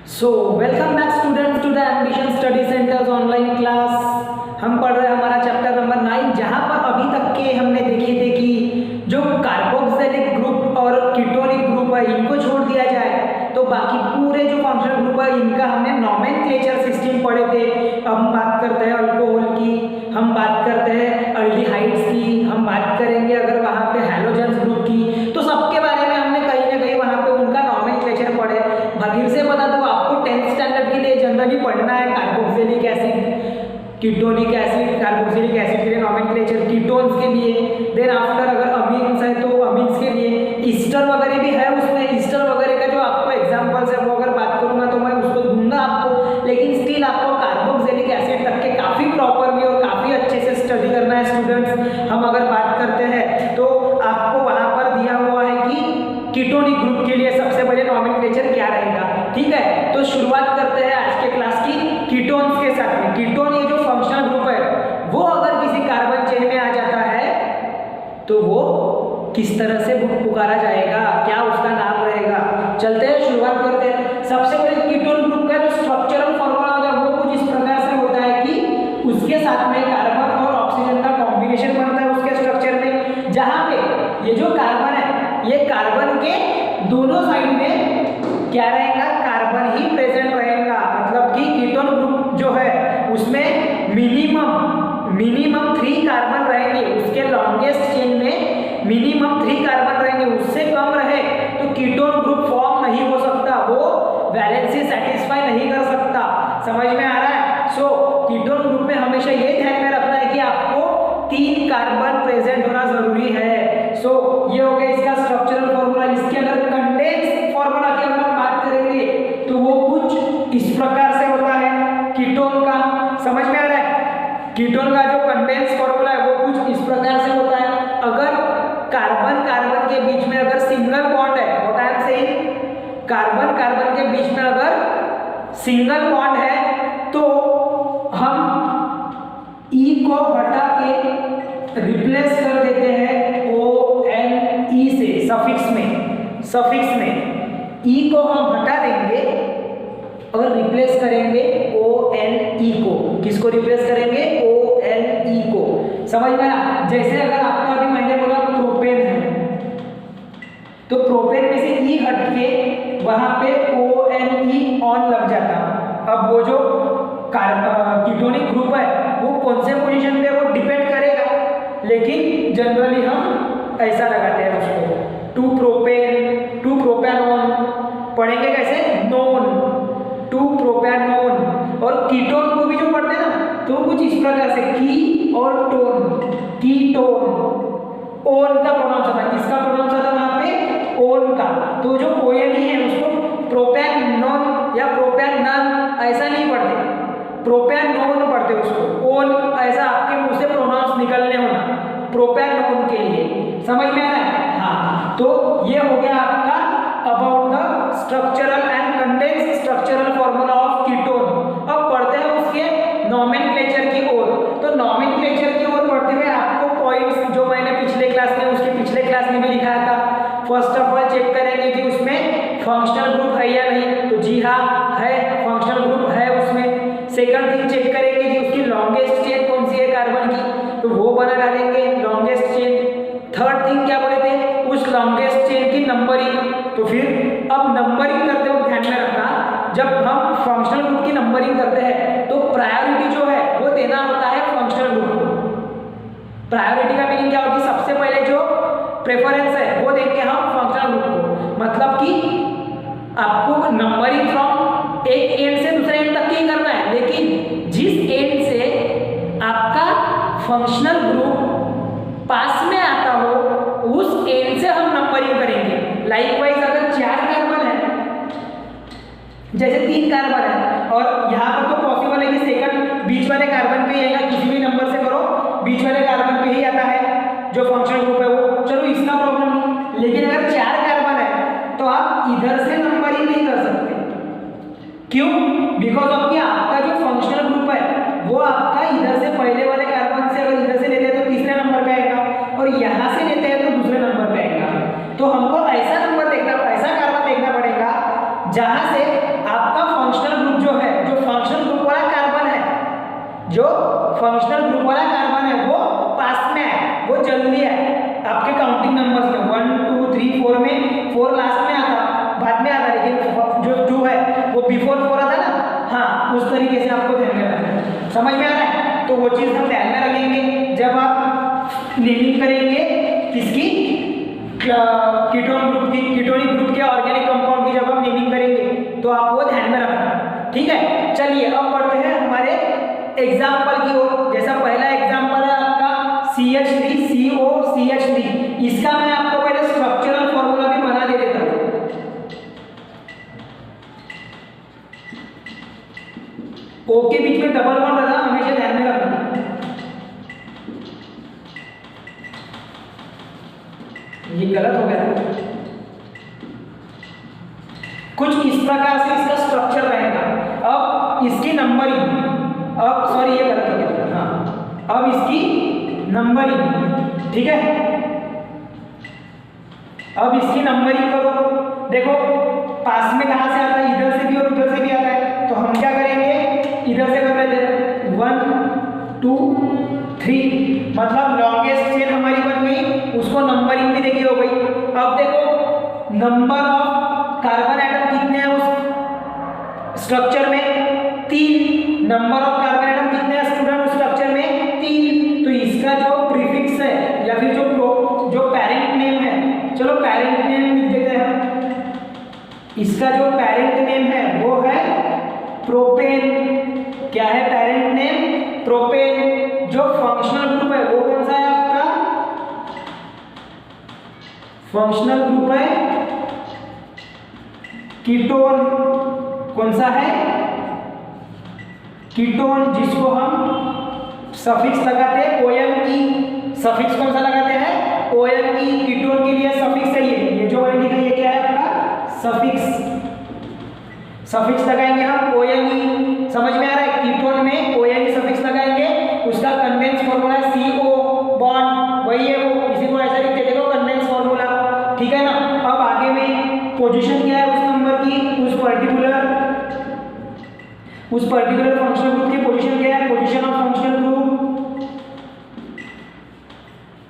So welcome back students to the Ambition study centres online class. हम पढ़ रहे हैं हमारा चैप्टर नंबर 9, जहां पर अभी तक के हमने देखे थे कि जो कार्बोक्सिलिक ग्रुप और कीटोनिक ग्रुप है इनको छोड़ दिया जाए तो बाकी पूरे जो फंक्शनल ग्रुप है इनका हमने नॉमेनक्लेचर सिस्टम पढ़े थे। अब हम बात करते हैं अल्कोहल की, हम बात करते हैं अल्डिहाइड्स की, हम बात करेंगे अगर वहाँ पे हैलोजेंस ग्रुप की, तो सबके बारे में हमने कहीं ना कहीं वहाँ पे उनका नॉमेनक्लेचर पढ़े। फिर से बता दूं आपको 10th स्टैंडर्ड के लिए जनरली पढ़ना है carboxylic acid, ketonic acid, carboxylic acid के लिए नॉमेनक्लेचर, कीटोन्स के लिए, देन आफ्टर अगर अमीन्स है तो अमीन्स के लिए, ईस्टर वगैरह भी है उसमें। ईस्टर वगैरह का जो आपको एग्जांपल्स है वो अगर बात करूंगा तो मैं उसको दूंगा आपको, लेकिन स्टिल आपको कार्बोक्सिलिक एसिड तक के काफी प्रॉपरली और काफी अच्छे से स्टडी करना है स्टूडेंट्स। हम अगर बात करते हैं तो आपको वहां पर दिया हुआ है कि कीटोनिक ग्रुप के लिए सबसे पहले नॉमेनक्लेचर क्या रहेगा, ठीक है। तो शुरुआत करते हैं आज के क्लास की कीटोन्स के साथ में। कीटोन ये जो फंक्शनल ग्रुप है वो अगर किसी कार्बन चेन में आ जाता है तो वो किस तरह से पुकारा जाएगा, क्या उसका नाम रहेगा। चलते हैं, शुरुआत करते हैं। सबसे पहले कीटोन ग्रुप का जो स्ट्रक्चरल फॉर्मूला होता है वो कुछ इस प्रकार से होता है कि उसके साथ में कार्बन और ऑक्सीजन का कॉम्बिनेशन बनता है उसके स्ट्रक्चर में, जहां पे ये जो कार्बन है ये कार्बन के दोनों साइड में क्या रहेगा, कार्बन ही प्रेजेंट रहेगा। मतलब कि कीटोन ग्रुप जो है उसमें मिनिमम 3 कार्बन रहेंगे, उसके लॉन्गेस्ट चेन में मिनिमम 3 कार्बन रहेंगे। उससे कम रहे तो कीटोन ग्रुप फॉर्म नहीं हो सकता, वो वैलेंसी सेटिस्फाई नहीं कर सकता। समझ में आ रहा है। सो कीटोन ग्रुप में हमेशा ये ध्यान में रखना है कि आपको 3 कार्बन प्रेजेंट होना जरूरी है। सो ये हो गया इसका स्ट्रक्चरल फॉर्मूला। इसके अगर कंडेंस फॉर्मूला की अगर हम बात करेंगे तो वो कुछ इस प्रकार से होता है कीटोन का। समझ में आ रहा है। कीटोन का जो कंडेंस फॉर्मूला है वो कुछ इस प्रकार से होता है। अगर कार्बन कार्बन के बीच में अगर सिंगल बॉन्ड है, what I am saying, carbon carbon के बीच में अगर सिंगल बॉन्ड है तो हम ई को हटा के रिप्लेस कर देते हैं ONE से, सफिक्स में ई को हम हटा देंगे और रिप्लेस करेंगे ONE को। किसको रिप्लेस करेंगे? ONE को। समझ में आया। जैसे अगर आपका अभी मैंने बोला प्रोपेन है तो प्रोपेन में से ई हट के वहां पे ONE ऑन लग जाता। अब वो जो कीटोनिक ग्रुप है वो कौन से पोजीशन पे वो डिपेंड करेगा, लेकिन जनरली हम ऐसा लगाते हैं उसको 2 प्रोपेनॉन पढ़ेंगे कैसे, नोन 2 प्रोपेनॉन। और कीटोन को भी जो पढ़ते हैं ना तो कुछ इस प्रकार से की और टोन, कीटोन। ओन का प्रोनाउंस आता है, किसका प्रोनाउंस आता है वहां पे, ओन का। तो जो ONE है उसको प्रोपेनॉन या प्रोपेनॉन ऐसा नहीं पढ़ते, प्रोपेनॉन पढ़ते उसको। ओन ऐसा आपके मुंह से प्रोनाउंस निकलने होना प्रोपेनॉन के लिए। समझ में आ रहा है। हाँ, तो ये हो गया आपका about the structural and condense structural formula of ketone. अब पढ़ते हैं उसके नॉमेनक्लेचर की ओर। तो नॉमेनक्लेचर की ओर पढ़ते हुए आपको पॉइंट्स जो मैंने पिछले क्लास में भी लिखाया था, फर्स्ट ऑफ ऑल चेक करेंगे कि उसमें फंक्शनल ग्रुप है या नहीं, तो जी हाँ है, फंक्शनल ग्रुप है उसमें। सेकंड थिंग चेक करेंगे कि उसकी लॉन्गेस्ट चेन कौन सी है कार्बन की, तो वो बना डालेंगे लॉन्गेस्ट चेन। थर्ड थिंग क्या बोले थे, उस लॉन्गेस्ट चेन की नंबरिंग। तो फिर अब नंबरिंग करते हुए ध्यान में रखना, जब हम फंक्शनल ग्रुप की नंबरिंग करते हैं तो प्रायोरिटी जो है वो देना होता है फंक्शनल ग्रुप को। प्रायोरिटी का मीनिंग क्या होगी, सबसे पहले जो प्रेफरेंस है वो देंगे हम फंक्शनल ग्रुप को। मतलब कि आपको नंबरिंग फ्रॉम एक एंड से दूसरे एंड तक ही करना है, लेकिन जिस एंड से आपका फंक्शनल ग्रुप पास में आता हो उस एंड से हम नंबरिंग करेंगे। लाइकवाइज अगर 4 कार्बन है, जैसे 3 कार्बन है और यहाँ पर तो पॉसिबल है कि सेकंड बीच वाले कार्बन पे ही आएगा, किसी भी नंबर से करो बीच वाले कार्बन पे ही आता है जो फंक्शनल ग्रुप है वो, चलो इसका प्रॉब्लम नहीं। लेकिन अगर 4 कार्बन है तो आप इधर से नंबरिंग नहीं कर सकते। क्यों? बिकॉज ऑफ कि आपका जो फंक्शनल ग्रुप है वो आपका इधर से पहले वाले कार्बन से अगर इधर से लेते हैं तो तीसरे नंबर पे आएगा और यहाँ से लेते हैं तो दूसरे नंबर पे आएगा। तो हमको ऐसा नंबर देखना, ऐसा कार्बन देखना पड़ेगा जहां से आपका जो फंक्शनल ग्रुप वाला कार्बन है वो पास में है, वो जल्दी है आपके काउंटिंग नंबर्स में 1 2 3 4 में 4 लास्ट में आता, बाद में आता, लेकिन जो 2 है वो बिफोर 4 आता ना। हाँ, उस तरीके से आपको ध्यान में रखना है। समझ में आ रहा है? तो वो चीज़ हम ध्यान में रखेंगे जब आप नेमिंग करेंगे किसकी, कीटोन ग्रुप की, कीटोनिक ग्रुप के ऑर्गेनिक कंपाउंड की जब हम नेमिंग करेंगे तो आप वो ध्यान में रखना। ठीक है, चलिए अब बढ़ते हैं हमारे एग्जाम्पल की ओर। जैसा पहला एग्जाम्पल है आपका CH3COCH3, इसका मैं आपको पहले स्ट्रक्चरल फॉर्मूला भी बना दे देता हूँ। O के बीच में डबल बॉन्ड रहता, हमेशा ध्यान में रखना। ये गलत हो गया था। कुछ इस प्रकार से इसका स्ट्रक्चर रहेगा। अब इसकी नंबरिंग, अब सॉरी ये गलत हो गया, हाँ, अब इसकी नंबरिंग, ठीक है, अब इसकी नंबरिंग करो। देखो पास में कहाँ से आता है, इधर से भी और उधर से भी आता है, तो हम क्या करेंगे, इधर से कर लेते हैं 1 2 3, मतलब लॉन्गेस्ट चेन हमारी बन गई, उसको नंबरिंग भी देखी हो गई। अब देखो नंबर ऑफ कार्बन एटम कितने हैं उस स्ट्रक्चर में, 3। नंबर ऑफ कार्बन एटम कितने हैं स्टूडेंट उस स्ट्रक्चर में, 3। तो इसका जो प्रीफिक्स है या फिर जो पेरेंट नेम है, चलो पेरेंट नेम लिख देते हैं। इसका जो पेरेंट नेम है वो है प्रोपेन। क्या है पेरेंट नेम, प्रोपेन। जो फंक्शनल ग्रुप है वो कौन सा है आपका, फंक्शनल ग्रुप है कीटोन। कौन सा है, कीटोन, जिसको हम सफिक्स लगाते हैं OME। सफिक्स कौन सा लगाते हैं, OME। कीटोन के लिए सफिक्स है ये जो मैंने लिखा है, ये क्या है आपका सफिक्स। सफिक्स लगाएंगे हम OME। समझ में आ रहा है, कीटोन में OME सफिक्स लगाएंगे, उसका कंडेंस फार्मूला है CO बॉन्ड, वही है वो, इसी को ऐसा लिखते देखो कंडेंस फार्मूला, ठीक है ना। अब आगे में पोजीशन क्या है उस नंबर की, उस पर्टिकुलर फंक्शनल ग्रुप की पोजीशन क्या है, position of functional group.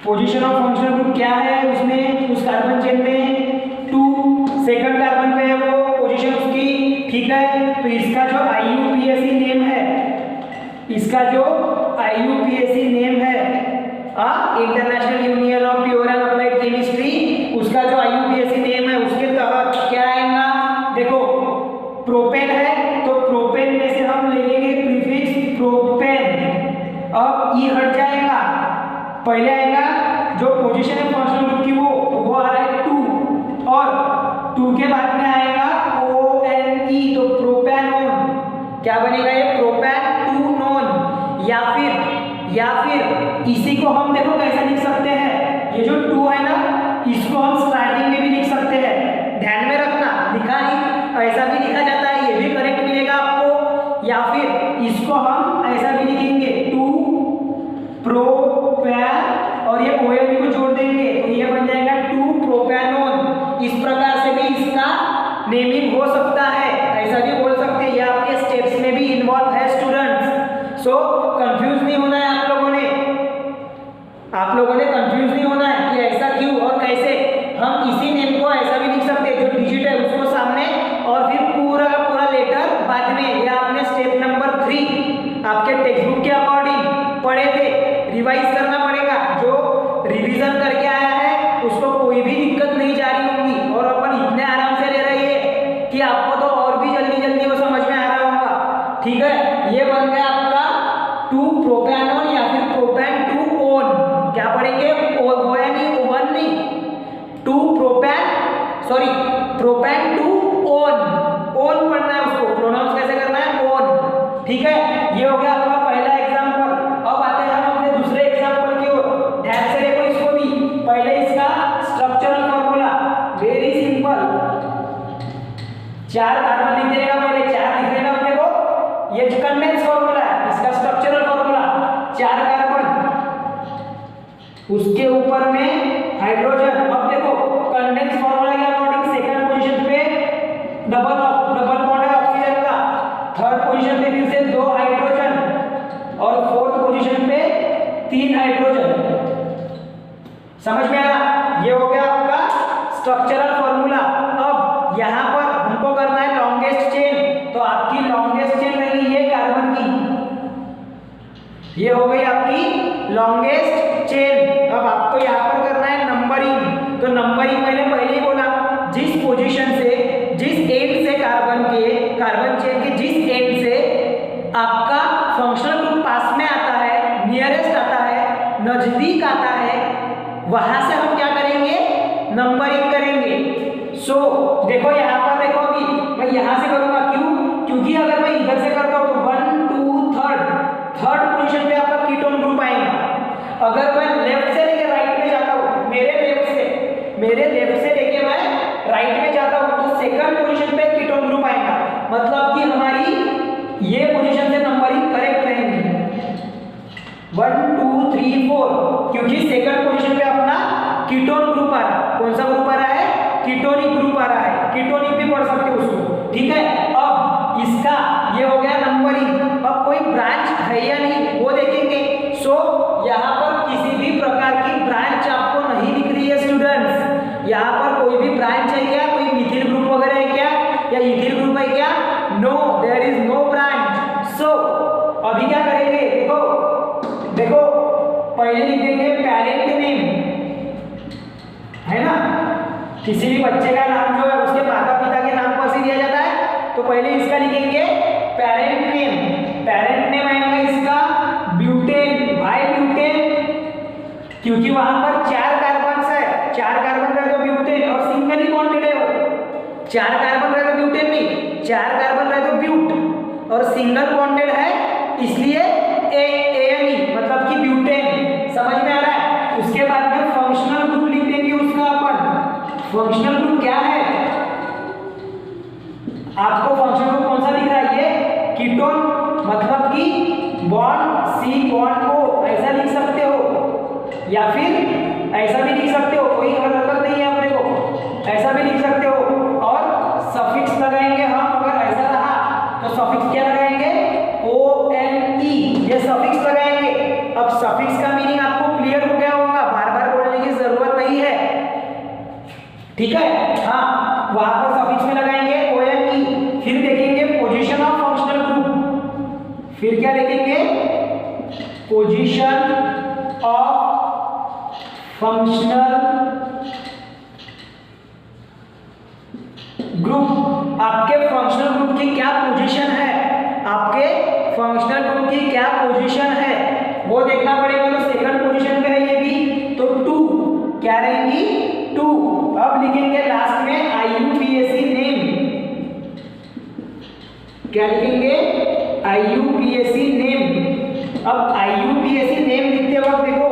Position of functional group क्या है उसमें, उस कार्बन चेन में 2 सेकंड कार्बन पे है वो पोजीशन उसकी, ठीक है। तो इसका जो IUPAC नेम है, इसका जो IUPAC नेम है, international union of pure and applied chemistry, उसका जो IUPAC नेम है उसके तहत क्या आएगा, देखो प्रोपेन है तो प्रोपेन में से हम ले लेंगे प्रीफिक्स प्रोपेन। अब ई हट जाएगा, पहले आएगा जो पोजीशन है फंक्शनल ग्रुप की वो आ रहा है 2, और 2 के बाद में आएगा ONE, तो प्रोपैनोन। क्या बनेगा ये, प्रोपैन-2-नोन। या फिर इसी को हम देखो कैसे लिख सकते हैं, ये जो 2 है ना, इसको हम स्टार्टिंग में भी लिख सकते हैं। ध्यान में रखना, लिखा नहीं ऐसा भी लिखा जाता है, ये भी करेक्ट मिलेगा आपको। या फिर इसको हम ऐसा भी लिखेंगे 2 प्रोपैन, और ये OME को जोड़ देंगे तो ये बन जाएगा 2 प्रोपैनोन। इस प्रकार से भी इसका नेमिंग हो सकता है, ऐसा भी बोल सकते हैं। ये आपके स्टेप्स में भी इन्वॉल्व है स्टूडेंट्स। सो कंफ्यूज नहीं होना है आप लोगों ने कंफ्यूज नहीं होना है कि ऐसा क्यों और कैसे। हम इसी नेम को ऐसा भी लिख सकते हैं, जो डिजिट है उसको सामने और फिर पूरा का पूरा लेटर बाद में। या आपने स्टेप नंबर 3 आपके टेक्स्ट बुक के अकॉर्डिंग पढ़े थे, रिवाइज करना पड़ेगा। जो रिवीजन करके आया है उसको कोई भी दिक्कत नहीं जा रही होगी, और अपन इतने आराम से ले रहे हैं कि आपको तो और भी जल्दी वो समझ में आ रहा होगा, ठीक है। ये बन गया आपका 2 प्रोपैनोन या फिर प्रोपैन-2-ओन। क्या पढ़ेंगे, ONE 2 प्रोपैन-2-ओन। ओन पढ़ना है उसको, प्रोनाउंस कैसे करना है, ओन, ठीक है। ये हो गया आपका पहला एग्जांपल। अब आते हैं हम अपने दूसरे एग्जांपल की ओर। ध्यान से देखो इसको भी। पहले इसका structural formula very simple, 4 carbon लिख देगा, पहले 4 लिख देगा अपने को। ये कंडेंस फार्मूला है, इसका स्ट्रक्चरल फार्मूला 4 कार्बन, उसके ऊपर में हाइड्रोजन। अब देखो कंडेंस फार्मूला के अकॉर्डिंग सेकंड पोजीशन पे डबल बॉन्ड है ऑक्सीजन का, थर्ड पोजीशन पे फिर से 2 हाइड्रोजन, और 3 हाइड्रोजन। समझ में आया? ये हो गया आपका स्ट्रक्चरल फॉर्मूला। अब यहाँ पर हमको करना है लॉन्गेस्ट चेन, तो आपकी लॉन्गेस्ट चेन रहेगी ये कार्बन की, ये हो गई आपकी लॉन्गेस्ट चेन। अब आपको यहाँ पर करना है नंबरिंग, तो नंबरिंग मैंने पहले ही बोला, जिस पोजीशन से, जिस एंड से कार्बन चेन के जिस एंड से आपका फंक्शनल ग्रुप पास में आता है, नियरेस्ट आता है, नजदीक आता है, वहां से हम क्या करेंगे, नंबरिंग करेंगे। सो देखो यहाँ पर देखो, अभी मैं यहाँ से करूंगा, क्योंकि अगर मैं इधर से करता हूँ तो 1 2 थर्ड पोजीशन पे आपका कीटोन ग्रुप आएगा। अगर मैं लेफ्ट से लेके राइट में जाता हूँ, मेरे लेफ्ट से लेके मैं राइट में जाता हूँ, तो सेकंड पोजीशन पे कीटोन ग्रुप आएगा। मतलब कि हमारी ये पोजीशन से नंबरिंग करेक्ट रहेंगी, 1 2 3 4, क्योंकि सेकंड पोजीशन पे अपना कीटोन ग्रुप आ रहा है। कौन सा ग्रुप आ रहा है? कीटोनिक ग्रुप आ रहा है। कीटोनिक भी पढ़ सकते हो उसको, ठीक है। अब इसका ये हो गया नंबरिंग। अब कोई ब्रांच है या नहीं वो देखेंगे। सो यहाँ पर किसी भी प्रकार की ब्रांच आपको नहीं दिख रही है स्टूडेंट्स। यहाँ पर कोई भी ब्रांच है क्या? कोई मिथिल ग्रुप वगैरह है क्या, या इथिल ग्रुप है क्या? No, there is no branch. So अभी क्या करेंगे, देखो पहले लिखेंगे पेरेंट नेम, है ना। किसी भी बच्चे का नाम जो है उसके माता पिता के नाम पर से दिया जाता है, तो पहले इसका लिखेंगे पेरेंट नेम। पेरेंट नेम आएगा इसका ब्यूटेन। भाई ब्यूटेन, क्योंकि वहां पर 4 कार्बन है, 4 कार्बन रहे तो ब्यूटेन, और सिंगल ही बॉन्डेड है वो। 4 कार्बन रहे तो ब्यूटेन नहीं, 4 कार्बन रहे तो ब्यूट, और सिंगल बॉन्डेड है इसलिए ANE, मतलब कि ब्यूटेन। समझ में आ रहा है? उसके बाद में फंक्शनल ग्रुप लिख देंगे उसका अपन। फंक्शनल ग्रुप क्या है? आपको फंक्शनल ग्रुप कौन सा दिख रहा है? ये कीटोन, मतलब कि बॉन्ड C बॉन्ड O, ऐसा लिख सकते हो, या फिर ऐसा भी लिख सकते हो, कोई हरकत नहीं है अपने को, ऐसा भी लिख सकते हो। और सफिक्स लगाएंगे हम, अगर ऐसा रहा तो सफिक्स क्या लगाएंगे? ONE, ये सफिक्स लगाएंगे। अब सफिक्स का मीनिंग आपको क्लियर हो गया होगा, बार बार बोलने की जरूरत नहीं है, ठीक है। हाँ, वहां पर सफिक्स में लगाएंगे ONE। फिर देखेंगे पोजीशन ऑफ फंक्शनल ग्रुप, फिर क्या देखेंगे? Position of functional group. आपके फंक्शनल ग्रुप की क्या पोजीशन है, आपके फंक्शनल ग्रुप की क्या पोजीशन है वो देखना पड़ेगा। तो सेकंड पोजीशन पे है ये भी, तो 2 क्या रहेंगी? 2। अब लिखेंगे लास्ट में IUPAC नेम। क्या लिखेंगे? IUPAC name. अब IUPAC नेम लिखते वक्त देखो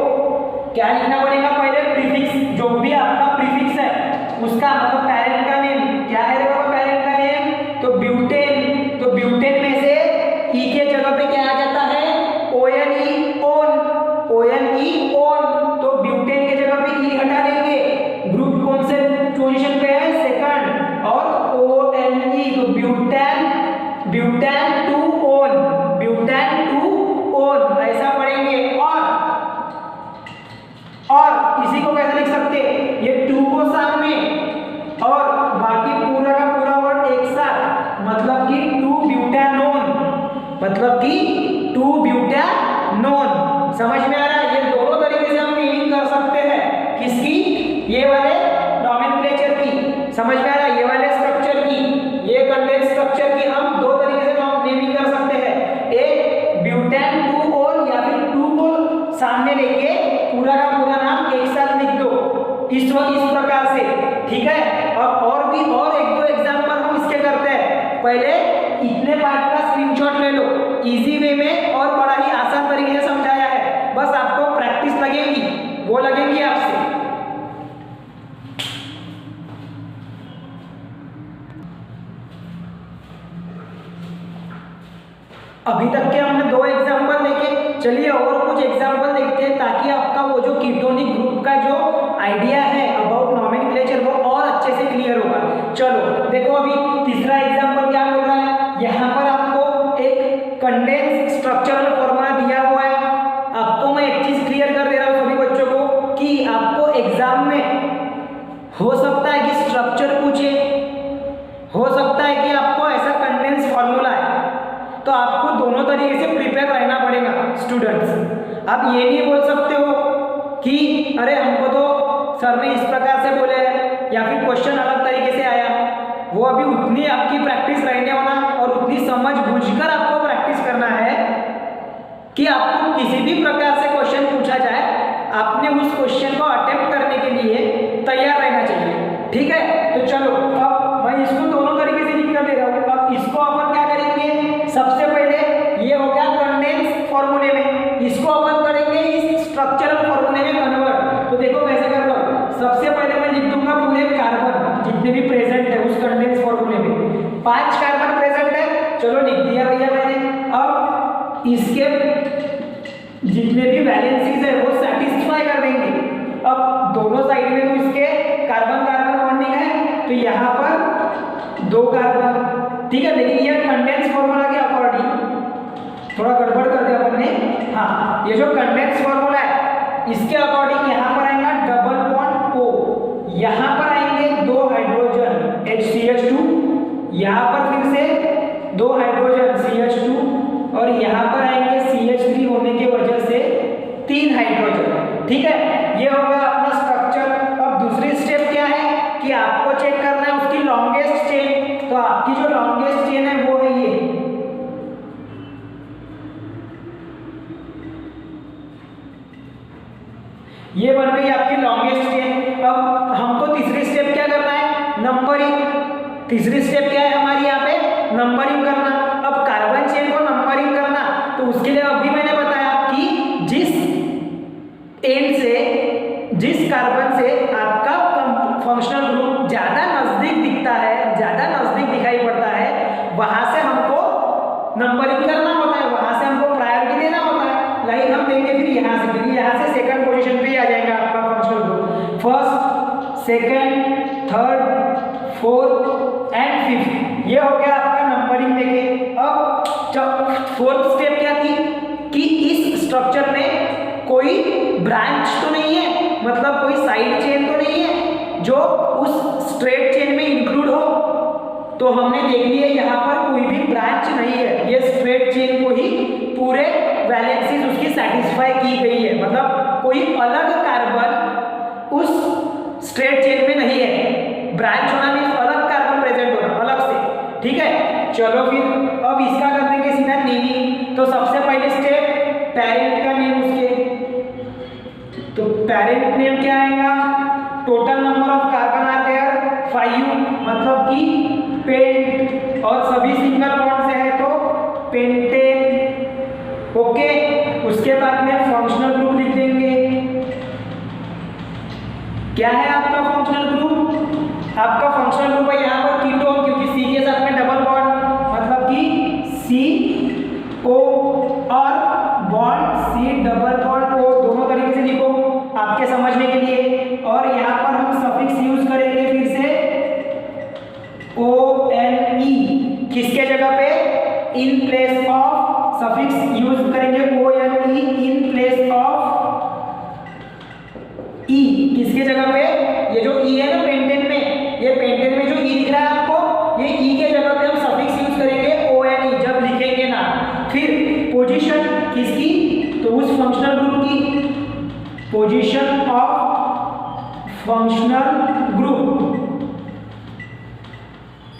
क्या लिखना पड़ेगा? पहले प्रीफिक्स, जो भी आपका प्रीफिक्स है उसका, मतलब पेरेंट का नेम क्या है? देखो पेरेंट का नेम तो ब्यूटेन, तो ब्यूटेन में से E के जगह पे क्या आ जाता है? ONE, ON, तो ब्यूटेन के जगह पे E हटा देंगे। ग्रुप कौन से पोजीशन पे है? सेकंड। और ONE, तो ब्यूटेन टू ओन, ऐसा पढ़ेंगे। और इसी को कैसे लिख सकते? ये 2 को सामने और बाकी पूरा का पूरा वर्ड एक साथ, मतलब कि 2 ब्यूटानोन, मतलब कि 2 ब्यूटानोन। समझ में आ रहा है? ये दोनों तरीके से हम नेमिंग कर सकते हैं। किसकी? ये वाले नॉमेनक्लेचर की। समझ में आ रहा है? ये वाले स्ट्रक्चर की, ये कंडेंस स्ट्रक्चर की हम 2 तरीके से नेमिंग कर सकते हैं। एक ब्यूटेन 2 ओन, या फिर 2 को सामने लेके पूरा का पूरा नाम एक साथ लिख दो, इस प्रकार से, ठीक है। अब और 1-2 एग्जांपल हम इसके करते हैं। पहले इतने पार्ट का स्क्रीनशॉट ले लो, इजी वे में और बड़ा ही आसान तरीके से समझाया है। बस आपको प्रैक्टिस लगेगी, वो लगेंगी आपसे। अभी तक के हमने 2 एग्जांपल देखे, चलिए और कुछ एग्जांपल देखते हैं, ताकि आपका वो जो कीटोनिक ग्रुप का जो आइडिया है अबाउट नॉमेनक्लेचर वो और अच्छे से क्लियर होगा। चलो देखो, अभी तीसरा एग्जांपल क्या बोल रहा है? यहाँ पर आपको एक कंडेंस स्ट्रक्चरल फॉर्मूला दिया हुआ है। आपको मैं एक चीज आप ये नहीं बोल सकते हो कि अरे हमको तो सर ने इस प्रकार से बोले या फिर क्वेश्चन अलग तरीके से आया। वो अभी उतनी आपकी प्रैक्टिस रहने वाला और उतनी समझ बूझकर आपको प्रैक्टिस करना है कि आपको किसी भी प्रकार से क्वेश्चन पूछा जाए आपने उस क्वेश्चन को अटेम्प्ट करने के लिए तैयार रहना चाहिए। ठीक है, तो चलो अब मैं इसको दोनों तरीके से लिख कर दे रहा हूँ। अब इसको अपन क्या करेंगे, सबसे पहले ये हो गया कंडेंस फॉर्मूले में, इसको अपन करेंगे इस स्ट्रक्चरल फॉर्मूले में कन्वर्ट। तो देखो कैसे कर लो, सबसे पहले मैं लिख दूंगा पूरे कार्बन जितने भी प्रेजेंट है उस कंडेंस फॉर्मूले में। 5 कार्बन प्रेजेंट है, चलो लिख दिया भैया मैंने। अब इसके जितने भी वैलेंसीज है वो सेटिस्फाई कर देंगे। अब दोनों साइड में तो इसके कार्बन कार्बन बॉन्डिंग है, तो यहाँ पर 2 कार्बन, ठीक है। लेकिन ये कंडेंस फॉर्मूला के अकॉर्डिंग थोड़ा गड़बड़ कर दिया अपन ने। हाँ, ये जो कंडेंस फॉर्मूला है इसके अकॉर्डिंग यहाँ पर आएगा डबल बॉन्ड O, यहाँ पर आएंगे 2 हाइड्रोजन HCH2, यहाँ पर फिर से 2 हाइड्रोजन CH2 और यहाँ पर आएंगे CH3 होने की वजह से 3 हाइड्रोजन। ठीक है, ये होगा अपना स्ट्रक्चर। अब दूसरी स्टेप क्या है कि आपको चेक करना है उसकी लॉन्गेस्ट चेन। तो आपकी जो लॉन्गेस्ट चेन है वो है ये बन गई आपकी लॉन्गेस्ट चेन। अब हमको तीसरी स्टेप क्या करना है, नंबरिंग। तीसरी स्टेप क्या है हमारी यहाँ पे, नंबरिंग करना। अब कार्बन चेन को नंबरिंग करना, तो उसके लिए अभी मैंने बताया कि जिस एंड से, जिस कार्बन से आपका फंक्शनल ग्रुप ज्यादा नजदीक दिखता है, ज्यादा नजदीक दिखाई पड़ता है, वहां से हमको नंबरिंग करना होता है, वहां से हमको प्रायोरिटी देना होता है। लाइक हम देंगे फिर यहाँ से, फिर यहाँ से सेकंड पोजीशन पे ही आ जाएगा आपका functional group, first, second, third, fourth and fifth. ये हो गया आपका नंबरिंग देके। अब फोर्थ स्टेप क्या थी कि इस स्ट्रक्चर में कोई ब्रांच तो नहीं है, मतलब कोई साइड चेन तो नहीं है जो उस स्ट्रेट चेन में इंक्लूड हो। तो हमने देख लिया यहाँ पर कोई भी ब्रांच नहीं है, ये स्ट्रेट चेन को ही पूरे वैलेंसीज उसकी सेटिस्फाई की गई है, मतलब कोई अलग कार्बन उस स्ट्रेट चेन में नहीं है। ब्रांच होना मीन्स अलग कार्बन प्रेजेंट होना अलग से। ठीक है, चलो फिर अब इसका कर देंगे सीधा नेमिंग। तो सबसे पहले स्टेप पेरेंट का नेम उसके, तो पेरेंट नेम क्या आएगा, टोटल नंबर ऑफ कार्बन आते हैं 5, मतलब कि पेंट, और सभी सिंगल बॉन्ड से है तो पेंटेन। ओके, उसके बाद में फंक्शनल ग्रुप लिख देंगे। क्या है आपका फंक्शनल ग्रुप, आपका फंक्शनल ग्रुप है यहाँ पर कीटोन, क्योंकि C के साथ में डबल बॉन्ड, मतलब कि CO और bond C double bond O, दोनों तरीके से लिखो आपके समझने के लिए। और यहाँ पर हम सफिक्स यूज करेंगे फिर से ONE, किसके जगह पे, in place of, suffix use करेंगे ONE in place of E, किसके जगह पे, ये जो E है ना पेंटेन में, ये पेंटेन में जो E दिख रहा है आपको, ये E के जगह पे हम सफिक्स यूज करेंगे ONE जब लिखेंगे ना। फिर पोजीशन किसकी, तो उस फंक्शनल ग्रुप की, पोजीशन ऑफ फंक्शनल ग्रुप।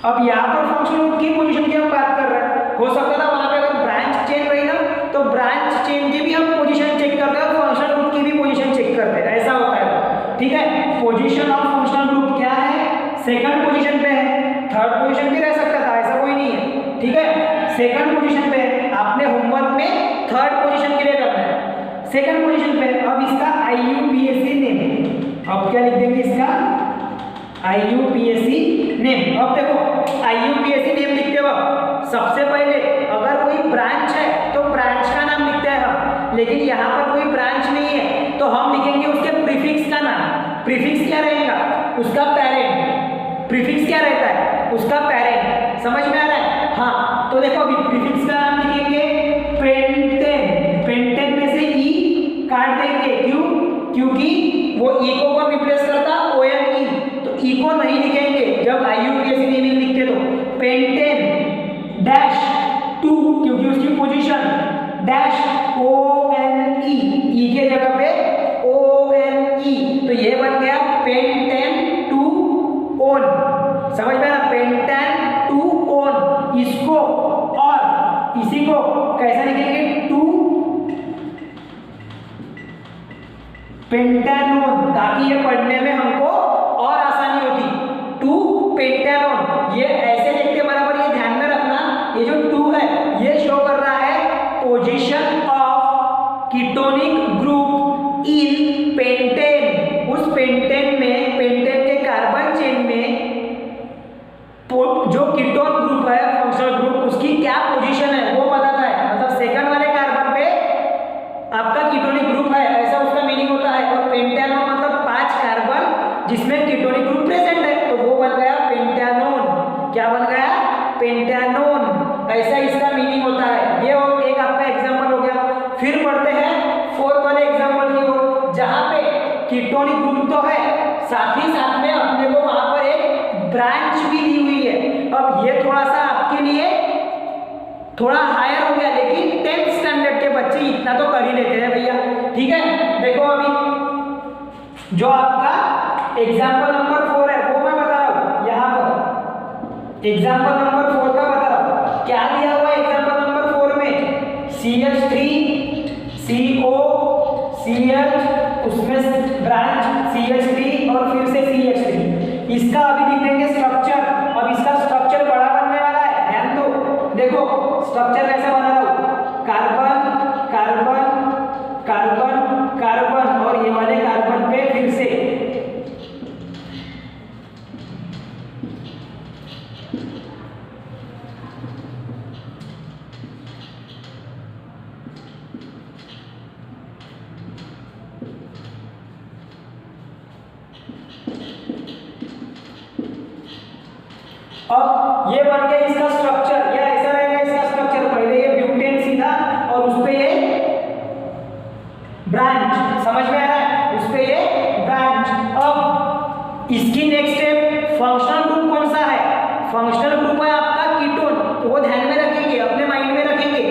अब यहाँ पर फंक्शनल ग्रुप की पोजीशन की हम बात कर रहे हैं, हो सकता था वहां पे अगर ब्रांच चेन रही ना तो ब्रांच चेन की भी हम पोजीशन चेक करते हैं और फंक्शनल ग्रुप की भी पोजीशन चेक करते हैं, ऐसा होता है। ठीक है, पोजीशन ऑफ फंक्शनल ग्रुप क्या है, सेकंड पोजीशन पे है, थर्ड पोजीशन भी रह सकता था, ऐसा कोई नहीं है। ठीक है, सेकंड पोजीशन पे है, आपने होमवर्क में थर्ड पोजीशन के लिए करना है, सेकंड पोजीशन पे। अब इसका IUPAC नेम, अब क्या लिख देंगे इसका IUPAC नेम। अब देखो IUPAC नेम लिखते वक्त सबसे पहले अगर कोई ब्रांच है तो ब्रांच का नाम लिखते हैं हम, लेकिन यहाँ पर कोई ब्रांच नहीं है तो हम लिखेंगे उसके प्रीफिक्स का नाम। प्रीफिक्स क्या रहेगा, उसका पेरेंट। प्रीफिक्स क्या रहता है, उसका पेरेंट। समझ में आ रहा है? हाँ, तो देखो अभी प्रीफिक्स का नाम लिखेंगे पेंटेन, पेंटेन में से E काट देंगे, क्यों, क्योंकि वो E को कौन रिप्लेस करता, ONE, तो E को नहीं लिखेंगे जब IUPAC नेमिंग लिखते तो। पेंटेन डैश 2, क्योंकि उसकी पोजीशन डैश ONE पेंटानोन, ताकि ये पढ़ने में हमको और आसानी होती। 2 पेंटानोन, ये ऐसे लिखते बराबर, ये ध्यान में रखना, ये जो 2 है ये शो कर रहा है position of ketonic group in pentane. उस पेंटेन में, पेंटेन के कार्बन चेन में जो कीटोन ग्रुप है, फंक्शनल ग्रुप, उसकी क्या पोजीशन है वो बताता है। मतलब सेकंड वाले कार्बन पे आपका कीटोनिक ग्रुप है, ऐसा उसका मीनिंग होता है। और पेंटानोन मतलब 5 कार्बन जिसमें कीटोनिक ग्रुप प्रेजेंट है, तो वो बन गया पेंटानोन। क्या बन गया? पेंटानोन। ऐसा इसका मीनिंग होता है। ये एक आपका एग्जांपल हो गया। फिर पढ़ते हैं 4th वाले एग्जांपल की ओर, जहां पे कीटोनिक ग्रुप तो है, साथ ही साथ में अपने को वहां पर एक ब्रांच भी दी हुई है। अब ये थोड़ा सा आपके लिए थोड़ा हायर हो गया, लेकिन 10th स्टैंडर्ड के बच्चे इतना तो कर ही लेते हैं भैया। ठीक है, देखो अभी जो आपका एग्जांपल नंबर 4 है वो मैं बता रहा हूं। यहां पर एग्जांपल नंबर 4 का बता रहा हूं। क्या दिया हुआ है एग्जांपल नंबर 4 में? CH3 CO CH, उसमें ब्रांच CH3 और फिर से CH3। इसका अभी लिखेंगे स्ट्रक्चर। अब इसका स्ट्रक्चर बड़ा बनने वाला है, ध्यान दो। देखो स्ट्रक्चर कैसे बना रहा हूं, कार्बन कार्बन कार्बन कार्बन, और ये वाले कार्बन पे फिर से अब ये बन गया इसका स्ट्रक्चर। या ऐसा रहेगा इसका स्ट्रक्चर, पहले ये ब्यूटेन सीधा और उस पे ये ब्रांच, समझ में आ रहा है? उस पे ये ब्रांच। अब इसकी नेक्स्ट स्टेप, फंक्शनल ग्रुप कौन सा है? फंक्शनल ग्रुप है आपका कीटोन, तो वो ध्यान में रखेंगे, अपने माइंड में रखेंगे।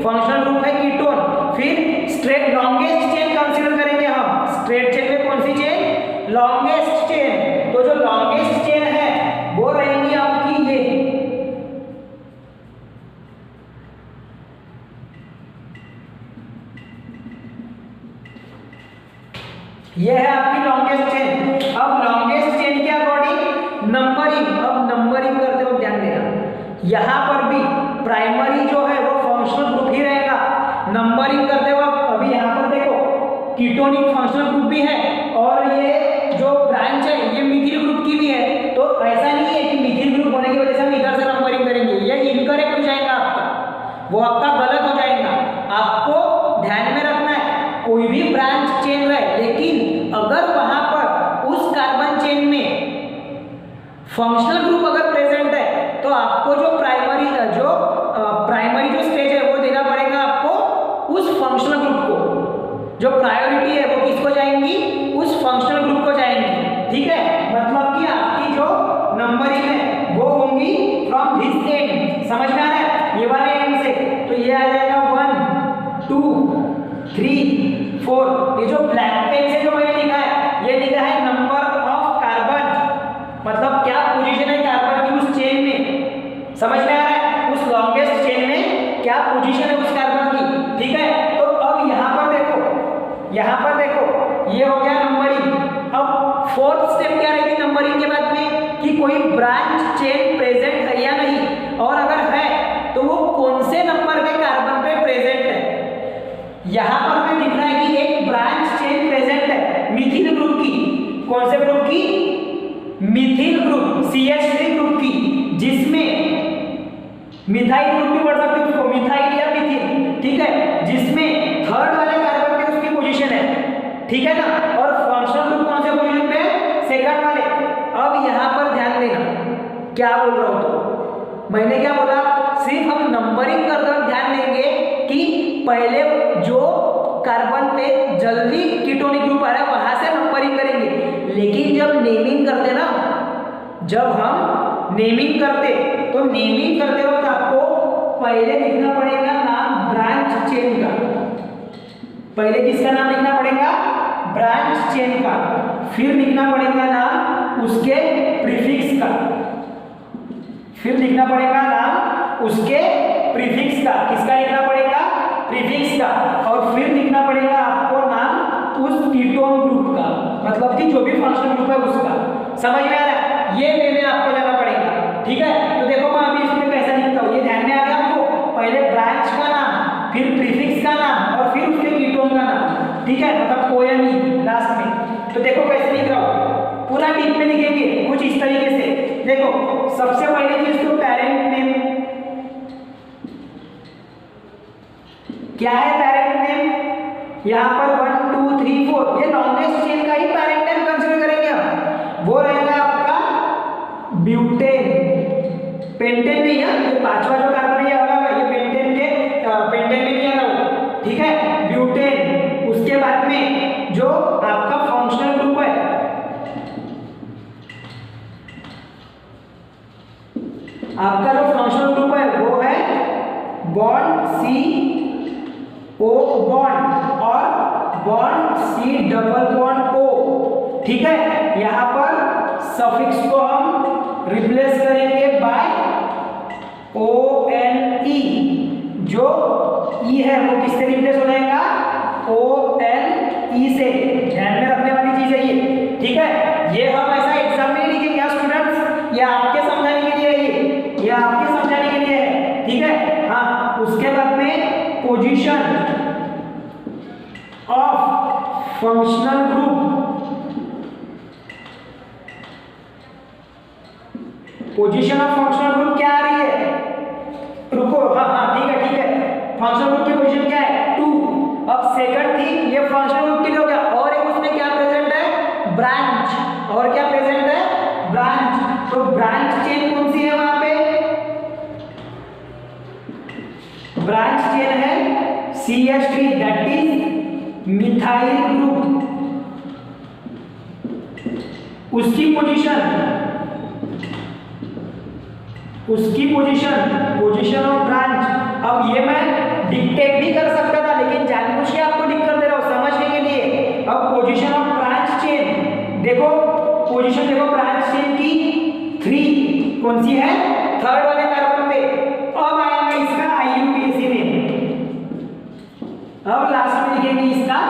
फंक्शनल ग्रुप है कीटोन। फिर स्ट्रेट लॉन्गेस्ट चेन कंसीडर करेंगे हम। स्ट्रेट चेन में कौन सी चेन? Longest chain. तो जो लॉन्गेस्ट चेन है वो रहेंगी आपकी ये है आपकी लॉन्गेस्ट चेन। अब लॉन्गेस्ट चेन के अकॉर्डिंग नंबरिंग, अब नंबरिंग करते हो ध्यान देना। यहां पर भी प्राइमरी जो है वो फंक्शनल ग्रुप ही रहेगा। नंबरिंग करते हो अभी यहां पर देखो कीटोनिक फंक्शनल ग्रुप भी है, और ये जो ब्रांच है ये मिथिल ग्रुप की भी है। तो ऐसा नहीं है कि मिथिल ग्रुप होने की वजह से हम इधर से नंबरिंग करेंगे, ये इनकरेक्ट हो जाएगा आपका, वो आपका गलत हो जाएगा। आपको ध्यान में रखना है कोई भी ब्रांच चेन रहे, लेकिन अगर वहां पर उस कार्बन चेन में फंक्शनल ग्रुप अगर प्रेजेंट है, तो आपको जो प्राइमरी जो स्टेज है वो देना पड़ेगा आपको उस फंक्शनल ग्रुप को। जो प्रायोरिटी है वो किसको जाएंगी? उस फंक्शनल ग्रुप को जाएंगी। ठीक है, मतलब कि आपकी जो नंबरिंग है वो होंगी फ्रॉम दिस एंड। समझ में आ रहा है? ये वाले एंड से, तो ये आ जाएगा 1 2 3 4। ये जो ब्लैक पेन से जो मैंने लिखा है, ये लिखा है नंबर ऑफ कार्बन, मतलब क्या पोजीशन है कार्बन की उस चेन में। समझ में आ रहा है? उस लॉन्गेस्ट चेन में क्या पोजीशन है उस कार्बन की। ठीक है, तो अब यहाँ पर देखो ये हो गया नंबरिंग। अब 4th स्टेप क्या रहेगी नंबरिंग के बाद में, कि कोई ब्रांच चेन प्रेजेंट है या नहीं, और अगर है तो वो कौन से नंबर के कार्बन पे प्रेजेंट है। यहां पर हमें दिख रहा है कि एक ब्रांच चेन प्रेजेंट है मिथिल ग्रुप की। कौन से ग्रुप की? मिथिल ग्रुप, CH3 ग्रुप की, जिसमें मिथाइल ग्रुप भी पढ़ सकते हो उसको, मिथाइल या मिथिल। ठीक है, जिसमें थर्ड वाले कार्बन पे उसकी पोजीशन है। ठीक है ना? और फंक्शनल ग्रुप कौन से पोजीशन पे है? सेकंड वाले। अब यहां पर ध्यान देना क्या बोल रहा हूं, तो मैंने क्या बोला, सिर्फ हम नंबरिंग करते वक्त ध्यान देंगे कि पहले जो कार्बन पे जल्दी कीटोनिक ग्रुप आ रहा है वहां से नंबरिंग करेंगे। लेकिन जब नेमिंग करते ना, जब हम नेमिंग करते, तो नेमिंग करते वक्त आपको पहले लिखना पड़ेगा नाम ब्रांच चेन का। पहले किसका नाम लिखना पड़ेगा? ब्रांच चेन का। फिर लिखना पड़ेगा नाम उसके प्रीफिक्स का। फिर लिखना पड़ेगा नाम उसके प्रीफिक्स का। किसका लिखना पड़ेगा? प्रीफिक्स का। और फिर लिखना पड़ेगा आपको नाम उस कीटोन ग्रुप का, मतलब कि जो भी फंक्शनल ग्रुप है उसका। समझ में आ रहा है? ये वे में आपको जाना पड़ेगा, ठीक है। तो देखो मैं अभी इसमें कैसा लिखता हूँ, ये ध्यान में आ गया आपको? पहले ब्रांच का नाम, फिर प्रीफिक्स का नाम और फिर उसके कीटोन का नाम, ठीक है, मतलब पोएमी लास्ट में। तो देखो कैसे लिख रहा हूँ, पूरा डीप में लिखेंगे कुछ इस तरीके से। देखो सबसे पहले चीज तो पेरेंट नेम, क्या है पेरेंट नेम? यहाँ पर 1 2 3 4 ये लॉन्गेस्ट चेन का ही पेरेंट नेम कंसीडर करेंगे हम। वो रहेगा आपका ब्यूटेन, पेंटेन नहीं है, ये पांचवा जो कार्बन ये अलग है, ये पेंटेन के पेंटेन में नहीं आ रहा, ठीक है, ब्यूटेन। उसके बाद में जो आपका फंक्शनल ग्रुप है, आपका जो फंक्शनल ग्रुप है वो है बॉन्ड CO बॉन्ड और bond C double bond O, ठीक है। यहाँ पर सफिक्स को हम रिप्लेस करेंगे बाय ONE, जो E है वो किससे रिप्लेस हो जाएगा? ONE से। ध्यान में रखने वाली चीज है ये, ठीक है। ये हम ऐसा एग्जाम में नहीं लिखेंगे क्या स्टूडेंट्स, ये आपके समझाने के लिए है, ये आपके समझाने के लिए है, ठीक है। हाँ, उसके बाद में position of functional group, position of functional group क्या आ रही है? रुको, हाँ ठीक है ठीक है, फंक्शनल ग्रुप की पोजीशन क्या है? 2। अब सेकंड थी ये फंक्शनल ग्रुप के लिए हो गया, और एक उसमें क्या प्रेजेंट है? ब्रांच। और क्या प्रेजेंट है? ब्रांच। तो ब्रांच चेन कौन सी है वहां पे? ब्रांच चेन है CH3, that is methyl group. उसकी पोजीशन ऑफ ब्रांच। अब ये मैं डिक्टेट भी कर सकता था, लेकिन जानबूझ के आपको लिख कर दे रहा हूं समझने के लिए। अब पोजीशन ऑफ ब्रांच चेन, देखो पोजीशन देखो ब्रांच चेन की 3 कौन सी है? थर्ड वाले कार्बन पे। अब आएगा इसका IUPAC नेम, अब लास्ट में लिखेंगे इसका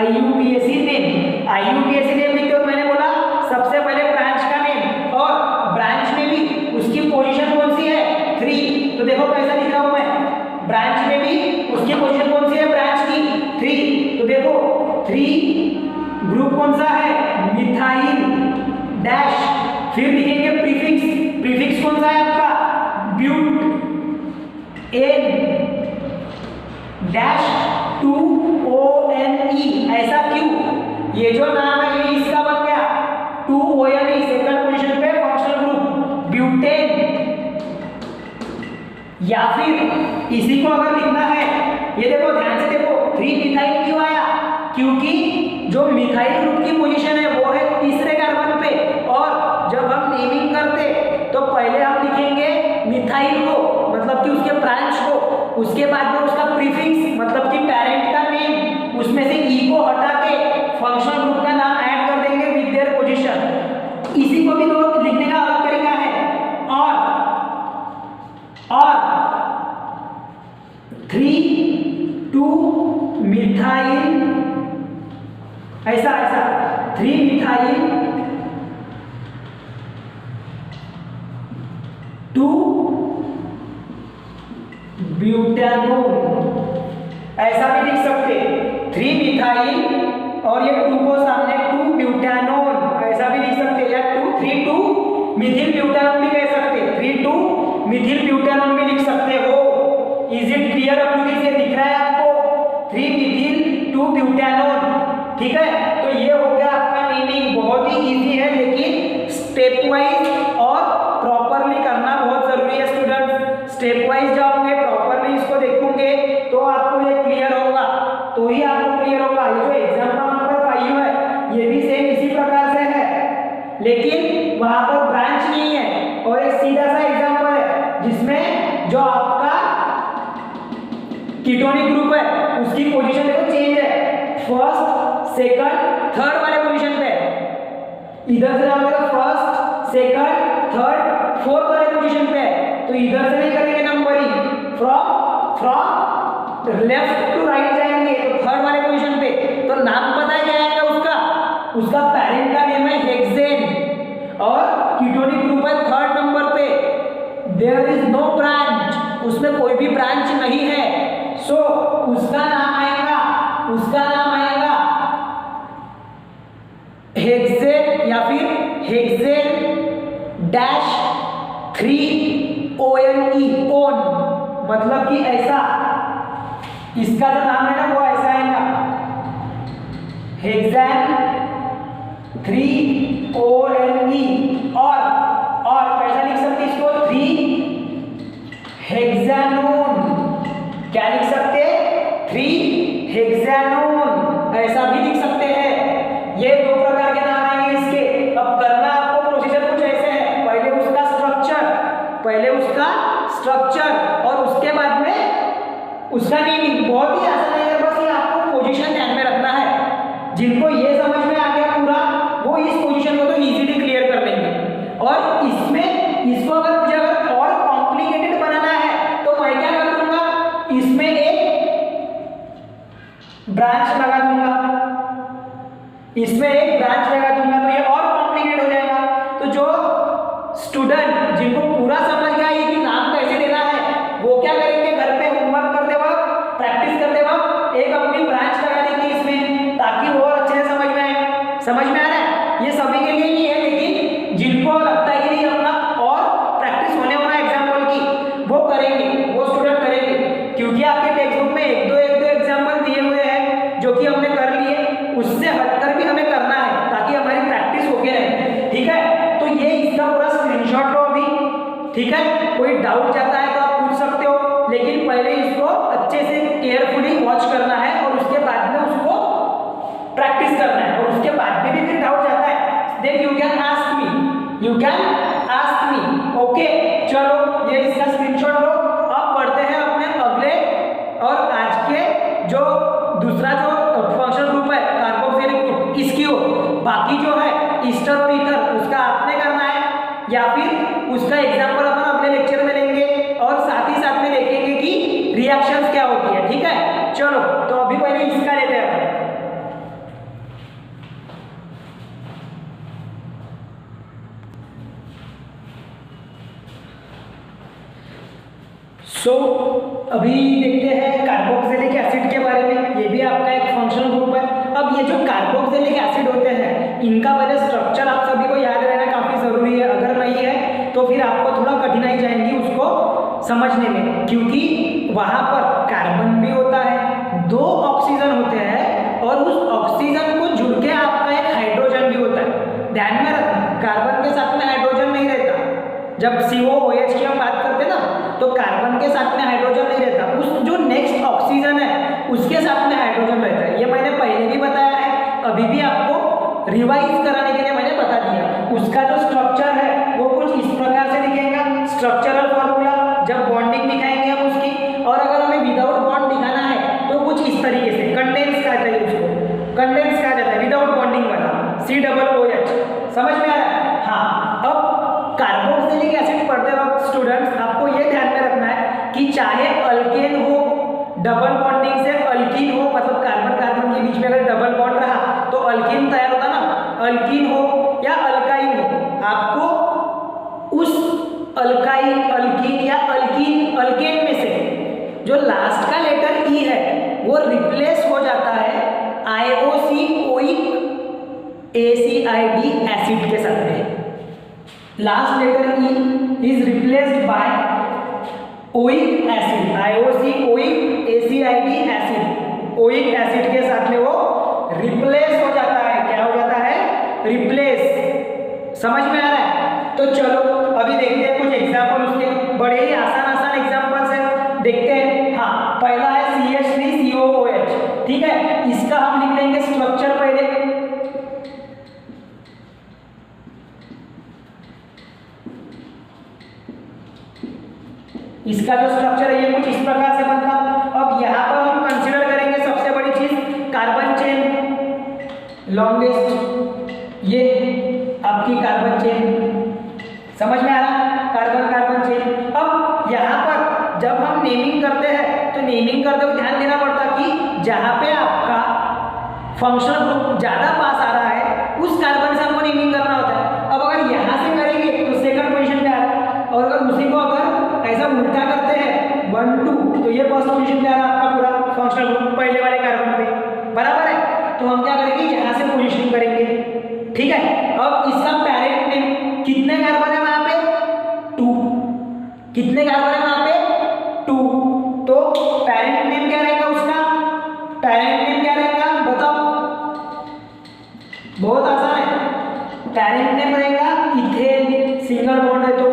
IUPAC नेम। IUPAC नेम लिखते हो, मैंने बोला सबसे पहले ब्रांच का नेम, और ब्रांच में भी उसकी पोजीशन कौन सी है? 3। तो देखो कैसा लिख रहा हूं मैं, ब्रांच में भी उसकी पोजीशन कौन सी है? ब्रांच की 3। तो देखो 3 ग्रुप कौन सा है? मिथाइल डैश, फिर लिखेंगे प्रीफिक्स कौन सा है आपका? Butan dash 2ONE। ऐसा क्यों? ये जो नाम है ये इसका बन गया 2ONE, सेकंड पोजीशन पे फंक्शनल ग्रुप ब्यूटेन। या फिर इसी को अगर लिखना है, ये देखो ध्यान से देखो 3 मिथाइल क्यों आया? क्योंकि जो मिथाइल ग्रुप की पोजीशन है वो है तीसरे कार्बन पे, और जब हम नेमिंग करते तो पहले हम लिखेंगे मिथाइल को, मतलब कि उसके ब्रांच को, उसके बाद में उसका प्रीफिक्स मतलब कि पेरेंट का नेम, उसमें से E को हटा के फंक्शनल ग्रुप का नाम ऐड कर देंगे विद देयर पोजीशन। इसी को भी तो लिखने का अलग तरीका है। और 3 2 मिथाइल, ऐसा 3 मिथाइल 2 ब्यूटेनोन, ऐसा भी लिख सकते। 3 मिथाइल और ये 2 को सामने 2 ब्यूटेनोन, ऐसा भी लिख सकते, या 3 2 मिथिल ब्यूटेनोन भी कह सकते, 3 2 मिथिल ब्यूटेनोन भी लिख सकते हो। Is it clear up to this? ये दिख रहा है आपको? 3 मिथिल 2 ब्यूटेनोन, ठीक है। तो ये हो गया आपका नेमिंग, बहुत ही इजी है, लेकिन स्टेप वाइज और प्रॉपरली करना बहुत जरूरी है स्टूडेंट। स्टेप वाइज जाओगे, प्रॉपरली इसको देखोगे तो आपको ये क्लियर होगा, तो ही आपको क्लियर होगा। ये जो एग्जांपल नंबर 5 है ये भी सेम इसी प्रकार से है, लेकिन वहां पर ब्रांच नहीं है, और एक सीधा सा एग्जांपल है जिसमें जो आपका कीटोनिक ग्रुप है उसकी पोजीशन देखो चेंज है, फर्स्ट सेकंड थर्ड वाले पोजीशन पे। इधर से जाओगे तो फर्स्ट सेकंड थर्ड फोर्थ वाले पोजीशन पे, तो इधर से नहीं करेंगे numbering, from left to right जाएंगे तो थर्ड वाले पोजीशन पे, तो नाम पता है क्या है उसका? उसका पेरेंट का नेम है हेक्सेन और कीटोनिक ग्रुप है 3rd नंबर पे। देयर इज नो ब्रांच, उसमें कोई भी ब्रांच नहीं है। सो उसका नाम आएगा हेक्सेन या फिर हेक्सेन डैश 3ONE ओन, मतलब कि ऐसा, इसका जो नाम है ना वो ऐसा आएगा हेक्सेन 3ONE और कैसा लिख सकते इसको 3 हेक्सानोन, क्या लिख सकते 3 हेक्सानोन ऐसा भी लिख सकते हैं। ये दो प्रकार के नाम आएंगे इसके। अब करना आपको प्रोसीजर कुछ ऐसे है, पहले उसका स्ट्रक्चर और उसके बाद में उसका नेमिंग। बहुत ही आसान है, बस ये आपको पोजीशन ध्यान में रखना है। जिनको ये समझ में आ गया पूरा, वो इस पोजीशन को तो इजीली क्लियर कर लेंगे। और इसमें इसको अगर मुझे और कॉम्प्लिकेटेड बनाना है तो मैं क्या कर दूंगा, इसमें एक ब्रांच लगा दूंगा, तो ये और कॉम्प्लिकेट हो जाएगा। तो जो स्टूडेंट जिनको पूरा समझ गया ये कि नाम कैसे देना है, वो क्या करेंगे, घर पे होमवर्क करते वक्त, प्रैक्टिस करते वक्त एक अपनी ब्रांच लगा देंगे इसमें, ताकि वो और अच्छे से समझ में आए। समझ में आ रहा है? ये सभी के लिए नहीं है, लेकिन जिनको लगता है कि नहीं अपना और प्रैक्टिस होने वाला एग्जाम्पल की, वो करेंगे, वो स्टूडेंट करेंगे। क्योंकि आपके टेक्स्ट बुक में एक दो एग्जाम्पल दिए हुए हैं जो कि हमने कर लिए, उससे हटकर भी हमें करना है ताकि हमारी प्रैक्टिस होके रहे। ठीक है, तो ये इसका पूरा स्क्रीनशॉट लो अभी। ठीक है, कोई डाउट जाता है तो आप पूछ सकते हो, लेकिन पहले इसको अच्छे से केयरफुली वॉच करना है और उसके बाद में उसको प्रैक्टिस करना है। और उसके बाद में भी फिर डाउट जाता है, then you can ask me. Okay, चलो ये इसका स्क्रीनशॉट लो। अब बढ़ते हैं अपने अगले और आज के जो दूसरा जो फंक्शनल ग्रुप है कार्बोक्सिलिक ग्रुप, इसकी ओर। बाकी जो है ईस्टर और ईथर, उसका आपने करना है या फिर उसका एग्जाम्पल अपन अगले लेक्चर में लेंगे और साथ ही साथ में देखेंगे कि रिएक्शंस क्या होती है। ठीक है, चलो तो अभी पहले इसका लेते हैं। अभी देखते हैं कार्बोक्सिलिक एसिड के बारे में। ये भी आपका एक फंक्शनल ग्रुप है। अब ये जो कार्बोक्सिलिक एसिड होते हैं, इनका पहले स्ट्रक्चर आप सभी को याद रहना काफी जरूरी है। अगर नहीं है तो फिर आपको थोड़ा कठिनाई जाएगी उसको समझने में, क्योंकि वहां पर कार्बन भी होता है, 2 ऑक्सीजन होते हैं और उस ऑक्सीजन को जुड़ के आपका एक हाइड्रोजन भी होता है। ध्यान में रखना, कार्बन के साथ में हाइड्रोजन नहीं रहता। जब COOH की हम बात करते हैं ना, तो कार्बन के साथ में हाइड्रोजन नहीं रहता, उस जो नेक्स्ट ऑक्सीजन है उसके साथ में हाइड्रोजन रहता है। ये मैंने पहले भी बताया है, अभी भी आपको रिवाइज कराने के लिए मैंने बता दिया। उसका जो स्ट्रक्चर है वो कुछ इस प्रकार से दिखेगा, स्ट्रक्चरल फॉर्मूला, जब बॉन्डिंग दिखाएंगे हम उसकी। और अगर हमें विदाउट बॉन्ड दिखाना है तो कुछ इस तरीके से कंडेंस कहा जाता है, उसको कंडेंस कहा जाता है, विदाउट बॉन्डिंग वाला COOH। समझ में आ रहा है? हाँ। अब कार्बोक्सिलिक एसिड पढ़ते वक्त स्टूडेंट्स आपको ये ध्यान में रखना है कि चाहे अल्केन हो, डबल बॉन्डिंग से अल्कीन हो, मतलब कार्बन कार्बन के बीच में अगर डबल बॉन्ड रहा तो अल्कीन तैयार होता ना, अल्कीन हो या अल्काइन हो, आपको उस अल्काइन, अल्कीन या अल्केन में से जो लास्ट का लेटर ई है वो रिप्लेस हो जाता है IOCOic ACID एसिड के साथ में। Last letter E is replaced by oic acid, IOCOic ACID acid, oic acid के साथ में वो रिप्लेस हो जाता है। क्या हो जाता है? रिप्लेस। समझ में आ रहा है? तो चलो अभी देखते हैं कुछ एग्जाम्पल उसके, बड़े ही आसान एग्जाम्पल्स हैं, देखते हैं। हाँ, पहला है CH3COOH। ठीक है, इसका हम लिख लेंगे स्ट्रक्चर पहले। इसका जो स्ट्रक्चर है ये कुछ इस प्रकार से बनता। अब यहाँ पर हम कंसीडर करेंगे सबसे बड़ी चीज कार्बन चेन, लॉन्गेस्ट, ये आपकी कार्बन चेन। समझ में आ रहा? Carbon chain. अब यहाँ पर जब हम नेमिंग करते हैं तो नेमिंग करते हुए ध्यान देना पड़ता कि जहाँ पे आपका फंक्शनल ग्रुप ज़्यादा पास आ रहा है उस कार्बन से हमको नेमिंग करना होता है। अब अगर यहाँ से करेंगे तो सेकंड पोजीशन पे आ रहा है, और अगर उसी को अगर ऐसा उल्टा करते हैं 1 2 तो ये फर्स्ट पोजीशन पे आ रहा है आपका पूरा फंक्शनल ग्रुप पहले वाले कार्बन पे, बराबर है। तो हम क्या करेंगे, यहाँ से पोजीशनिंग करेंगे, ठीक है। अब इसका पेरेंट नेम, कितने कार्बन है वहाँ पे 2, कितने कार्बन है वहाँ पे 2, तो पेरेंट नेम क्या रहेगा उसका, पेरेंट नेम क्या रहेगा बताओ, बहुत आसान है। पेरेंट नेम रहेगा इथेन, सिंगल बॉन्ड है तो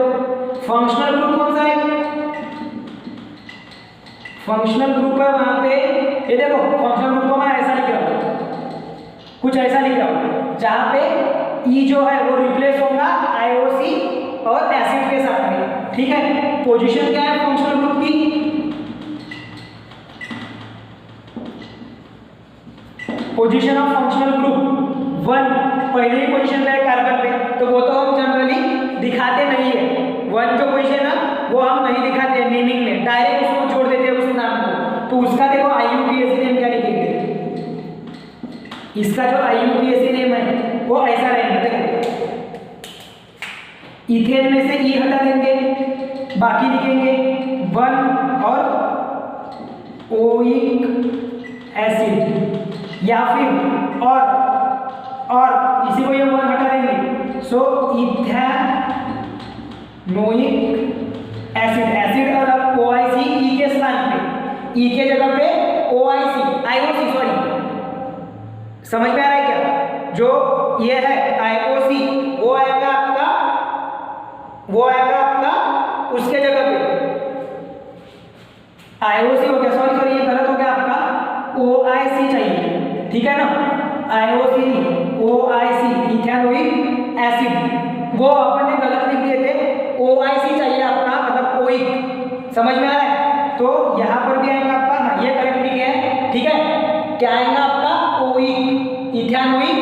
फंक्शनल ग्रुप कौन सा है, फंक्शनल ग्रुप है वहां पे, ये देखो फंक्शनल ग्रुप को मैं ऐसा लिख रहा हूं, कुछ ऐसा लिख रहा हूं जहां पे ई जो है वो रिप्लेस होगा आईओसी और एसिड के साथ में, ठीक है। पोजीशन क्या है फंक्शनल ग्रुप की, पोजीशन ऑफ फंक्शनल ग्रुप 1, पहले ही पोजीशन पे है कार्बन पे, तो वो तो हम जनरली दिखाते नहीं है, 1 जो पोजीशन है वो हम नहीं दिखाते हैं नेमिंग में, डायरेक्ट उसको छोड़ देते हैं उस नाम को। तो उसका देखो IUPAC नेम क्या लिखेंगे, इसका जो IUPAC नेम है वो ऐसा रहेगा, देखो इथेन में से ई हटा देंगे, बाकी लिखेंगे 1 और ओइक एसिड, या फिर और इसी को ये 1 हटा देंगे, सो इथेनोइक एसिड, एसिड अलग OIC ई के स्थान पे, ई के जगह पे OIC आईओसी, सॉरी समझ में आ रहा है क्या, जो ये है IOC वो आएगा आपका, वो आएगा आपका उसके जगह पे IOC हो गया, सॉरी ये गलत हो गया आपका, OIC चाहिए, ठीक है ना, IOC OIC इथेनोइक एसिड, वो अपन ने गलत लिख दिए थे, OIC चाहिए आपका, मतलब ओइक, समझ में आ रहा है। तो यहाँ पर भी आएगा आपका, हाँ ये करेक्ट लिखे हैं, ठीक है, क्या आएगा आपका ओइक इथेनोइक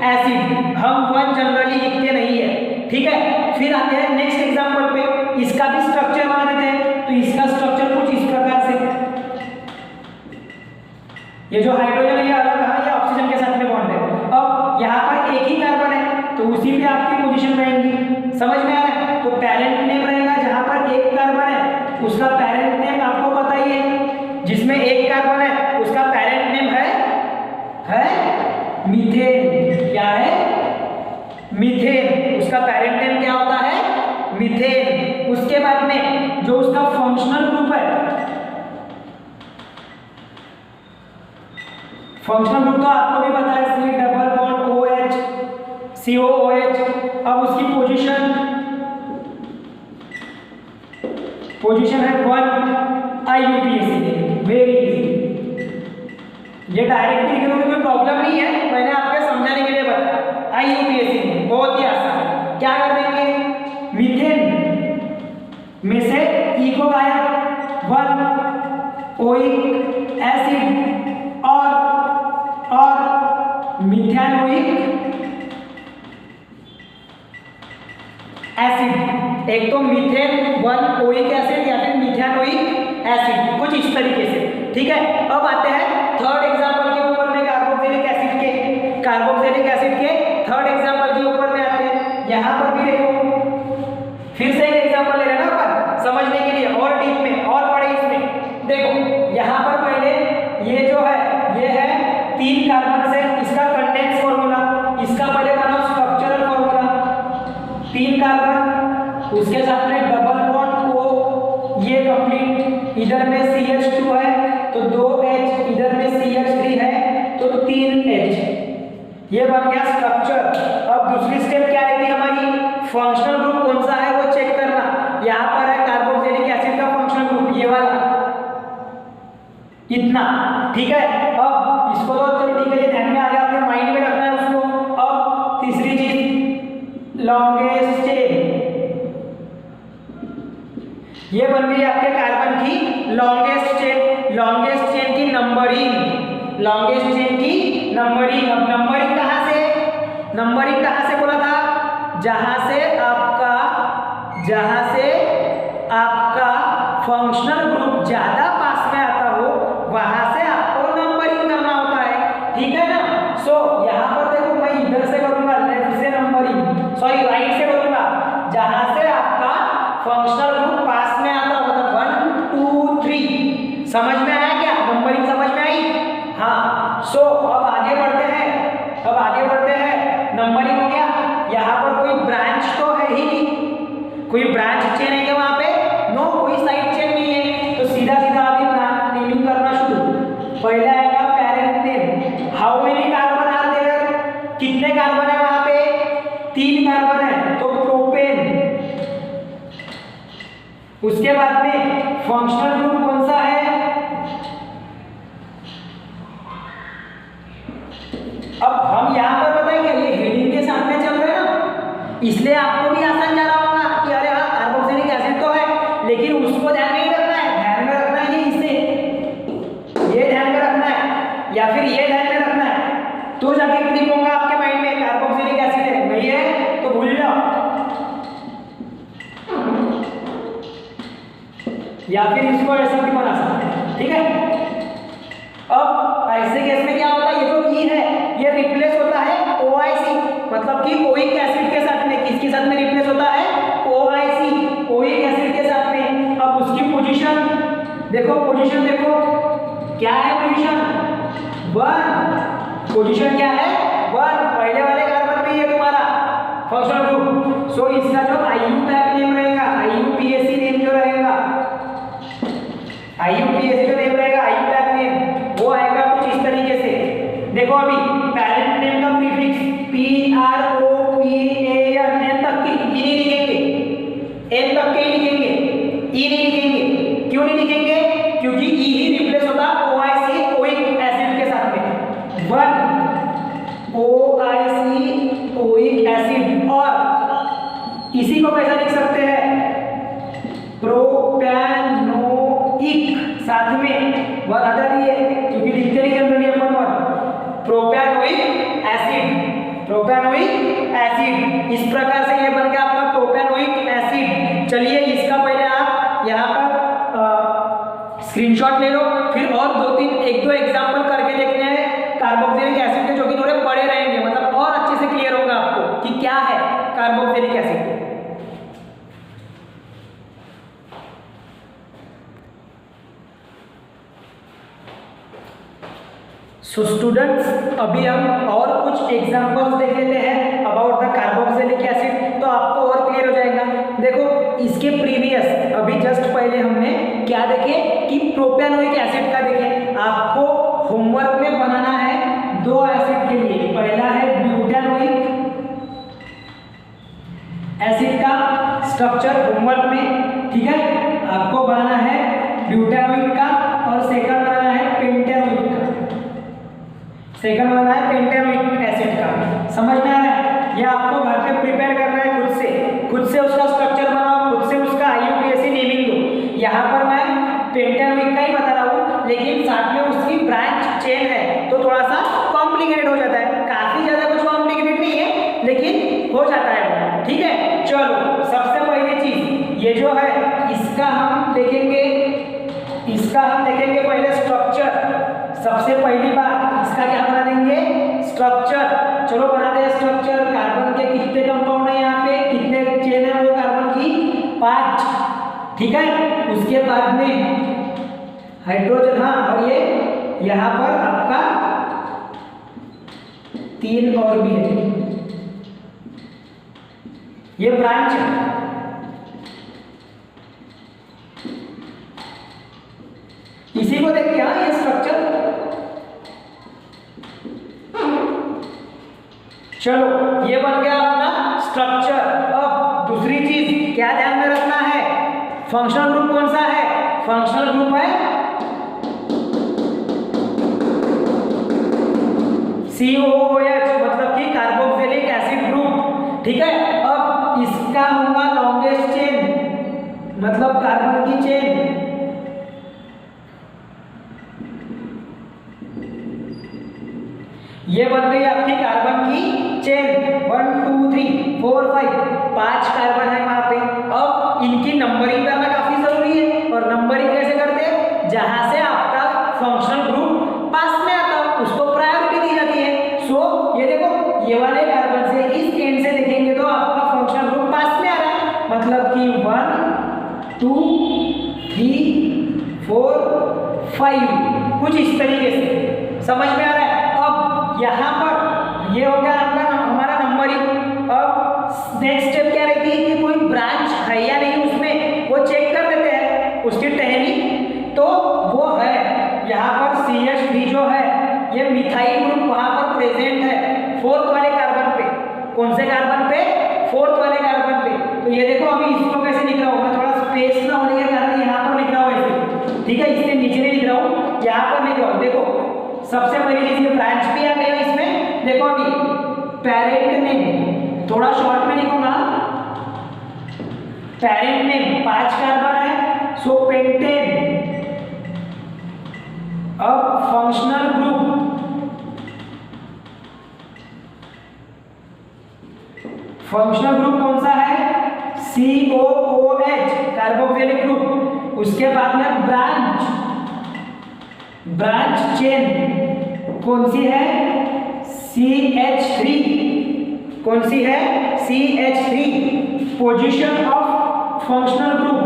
एसिड, हम 1 जनरली लिखते नहीं है, ठीक है। फिर आते हैं नेक्स्ट एग्जांपल पे, इसका भी स्ट्रक्चर बना देते हैं, तो इसका स्ट्रक्चर कुछ इस प्रकार से, ये जो हाइड्रोजन है ये अलग है, ये ऑक्सीजन के साथ में बॉन्ड है। अब यहाँ पर एक ही कार्बन है तो उसी पे आपकी पोजीशन रहेंगी, समझ में आ रहा है। तो पेरेंट नेम रहेगा, जहाँ पर एक कार्बन है उसका पेरेंट नेम आपको पता ही है, जिसमें एक कार्बन है उसका पेरेंट नेम है मीथेन, क्या है मीथेन, उसका पेरेंट नेम क्या होता है मीथेन। उसके बाद में जो उसका फंक्शनल ग्रुप है, फंक्शनल ग्रुप तो आपको भी पता है, C double bond OH COOH। अब उसकी पोजीशन है 1 IUPAC, वेरी इजी, ये डायरेक्ट लिखने में कोई प्रॉब्लम नहीं है, मैंने आपको समझाने के लिए बताया। IUPAC बहुत ही आसान, क्या कर देंगे, मीथेन में से ई को गायब, 1 ओइक एसिड और मिथेनोइक एसिड, एक तो मीथेन 1 ओइक एसिड या फिर मिथेनोइक एसिड, कुछ इस तरीके से, ठीक है। अब आते हैं थर्ड एग्जांपल के ऊपर में, कार्बोक्सिलिक एसिड के, कार्बोक्सिलिक एसिड के थर्ड एग्जांपल के ऊपर में आते हैं। यहाँ पर भी देखो, फिर से एक एग्जांपल ले रहे हैं ना अपन समझने के लिए, और डीप में और बड़े इसमें देखो, यहाँ पर पहले ये जो है ये है 3 कार्बन से, इसका कंडेंस फॉर्मूला, इसका पहले बनाओ स्ट्रक्चरल फॉर्मूला, 3 कार्बन उसके साथ में डबल बॉन्ड O, ये कंप्लीट, इधर में CH2 है तो 2H, इधर में CH3 है तो 3H, ये बन गया स्ट्रक्चर। अब दूसरी स्टेप क्या रहेगी हमारी, फंक्शनल ग्रुप कौन सा है वो चेक करना। यहाँ पर है कार्बोक्सिलिक एसिड का फंक्शनल ग्रुप, ये वाला इतना, ठीक है। अब इसको तो चलो ठीक है, ये ध्यान में आ गया, अपने माइंड में रखना है उसको। अब तीसरी चीज लॉन्गेस्ट चेन, ये बन गई आपके कार्बन की लॉन्गेस्ट चेन, लॉन्गेस्ट चेन की नंबरिंग, लॉन्गेस्ट चेन की नंबरिंग। अब नंबरिंग कहाँ से, नंबरिंग कहाँ से बोला था, जहां से आपका फंक्शनल ग्रुप ज्यादा पास में आता हो वहां से आपको नंबरिंग करना होता है, ठीक है ना। फंक्शनल ग्रुप पास में आता होगा, 1 2 3। समझ में आया क्या? नंबरिंग समझ में आई? हाँ। सो अब आगे बढ़ते हैं, नंबरिंग हो गया। यहाँ पर कोई ब्रांच तो है ही नहीं, कोई ब्रांच चेन है क्या वहाँ पे? नो, कोई साइड चेन नहीं है। तो सीधा सीधा अभी नेमिंग करना शुरू। पहले आएगा parent name. How many carbon are there? कितने कार्बन है वहाँ पे? 3 कार्बन है, तो प्रोपेन। उसके बाद में फंक्शनल ग्रुप कौन सा है? अब हम यहाँ पर पता है क्या, ये हेडिंग के सामने चल रहे हैं ना, इसलिए आपको भी आसान जा रहा होगा कि अरे हाँ कार्बोक्सिलिक एसिड तो है, लेकिन उसको ध्यान में ही रखना है, ध्यान में रखना है इसे, ये ध्यान में रखना है या फिर ये ध्यान में रखना है, तो जाके क्लिक होगा आपके माइंड में कार्बोक्सिलिक एसिड है। नहीं है तो भूल जाओ, या फिर इसको ऐसा भी बना सकते हैं। ठीक है, अब ऐसे केस में क्या होता है, ये जो ई है ये रिप्लेस होता है OIC, मतलब कि ओइक एसिड के साथ में। किसके साथ में रिप्लेस होता है? OIC, ओइक एसिड के साथ में। अब उसकी पोजीशन देखो, पोजीशन देखो क्या है, पोजीशन 1। पोजीशन क्या है? 1। पहले वाले कार्बन पे ये तुम्हारा फंक्शनल ग्रुप। सो इसका जो IUPAC नेम रहेगा, IUPAC नेम जो रहेगा, IUPAC जो नेम रहेगा, IUPAC नेम वो आएगा कुछ इस तरीके से। देखो अभी पेरेंट नेम का प्रीफिक्स PROPAN, एन तक की ई नहीं लिखेंगे, एन तक के ही लिखेंगे, ई नहीं लिखेंगे। क्यों नहीं लिखेंगे? क्योंकि ई ही रिप्लेस होता है OIC, ओइक एसिड के साथ में। 1 OIC, ओइक एसिड। और इसी को कैसा लिख सकते हैं? प्रोपैनोइक, साथ में 1 हटा दिए क्योंकि लिखते नहीं जनरली अपन 1। प्रोपैनोइक एसिड, प्रोपैनोइक एसिड। इस प्रकार से ये बन गया आपका प्रोपैनोइक एसिड। चलिए इसका पहले आप यहाँ पर स्क्रीनशॉट ले लो, फिर और 1-2 एग्जांपल करके देखते हैं कार्बोक्सिलिक एसिड के, जो कि थोड़े बड़े रहेंगे, मतलब और अच्छे से क्लियर होगा आपको कि क्या है कार्बोक्सिलिक एसिड। सो स्टूडेंट्स अभी हम और कुछ एग्जांपल्स देख लेते हैं अबाउट द कार्बोक्सिलिक एसिड, तो आपको और क्लियर हो जाएगा। देखो इसके प्रीवियस अभी जस्ट पहले हमने क्या देखे कि प्रोपैनोइक एसिड का देखे। आपको होमवर्क में बनाना है 2 एसिड के लिए। पहला है ब्यूटेनोइक एसिड का स्ट्रक्चर होमवर्क में, ठीक है, आपको बनाना है ब्यूटेनोइक का, और सेकंड बनाना है पेंटेनोइक का। सेकंड बनाना है पेंटेनोइक एसिड का। समझ में आ रहा है? ये आपको घर पे प्रिपेयर करना है खुद से उसका स्ट्रक्चर बनाओ, खुद से उसका IUPAC नेमिंग दो। यहाँ पर मैं पेंटेनोइक का ही बता रहा हूँ, लेकिन साथ में उसकी ब्रांच चेन है तो थोड़ा सा कॉम्प्लिकेटेड हो जाता है। काफी ज्यादा कुछ कॉम्प्लिकेटेड नहीं है, लेकिन हो जाता है। ठीक है, चलो सबसे पहली चीज ये जो है इसका हम देखेंगे पहले स्ट्रक्चर। सबसे पहली बात इसका क्या बना देंगे? स्ट्रक्चर। चलो बनाते हैं स्ट्रक्चर। कार्बन के कितने कंपाउंड है यहाँ पे, कितने चेन है वो कार्बन की? 5। ठीक है, उसके बाद में हाइड्रोजन, हाँ, और ये यहाँ पर आपका 3 और भी है, ये ब्रांच है। इसी को देख के, हाँ, ये स्ट्रक्चर। चलो ये बन गया अपना स्ट्रक्चर। अब दूसरी चीज क्या ध्यान में रखना है? फंक्शनल ग्रुप कौन सा है? फंक्शनल ग्रुप है COOH, मतलब कि कार्बोक्सिलिक एसिड ग्रुप। ठीक है, अब इसका होगा लॉन्गेस्ट चेन, मतलब कार्बन की चेन। ये बन गई आपकी कार्बन की चेन। 1 2 3 4 5 5 कार्बन है वहां पे। अब इनकी नंबरिंग करना काफी जरूरी है, और नंबरिंग कैसे करते हैं? जहां से आपका फंक्शनल ग्रुप पास में आता है उसको प्रायोरिटी दी जाती है। सो ये देखो, ये वाले कार्बन से इस एंड से देखेंगे तो आपका फंक्शनल ग्रुप पास में आ रहा है, मतलब कि 1 2 3 4 5, कुछ इस तरीके से। समझ में आ रहा है? अब यहाँ पर ये हो गया आपका हमारा नंबरिंग। अब नेक्स्ट स्टेप क्या रहती है कि कोई ब्रांच है या नहीं उसमें, वो चेक कर देते हैं उसकी टहनी। तो वो है यहाँ पर CH3 जो है ये मिथाइल ग्रुप वहाँ पर प्रेजेंट है फोर्थ वाले कार्बन पे। कौन से कार्बन पे? फोर्थ वाले कार्बन पे। तो ये देखो अभी इसको कैसे लिख रहा हूँ मैं, थोड़ा स्पेस ना होने के कारण यहाँ पर लिख रहा हूँ ऐसे, ठीक है? इसके नीचे नहीं लिख रहा हूँ, यहाँ पर लिख रहा हूँ। देखो सबसे पहली चीज ब्रांच भी आ गई इसमें। देखो अभी पेरेंट नेम थोड़ा शॉर्ट में लिखूंगा, पेरेंट नेम 5 कार्बन है, सो पेंटेन। अब फंक्शनल ग्रुप, फंक्शनल ग्रुप कौन सा है? COOH carboxylic group. उसके बाद में ब्रांच, ब्रांच चेन कौन सी है? CH3। कौन सी है? CH3। Position of functional group,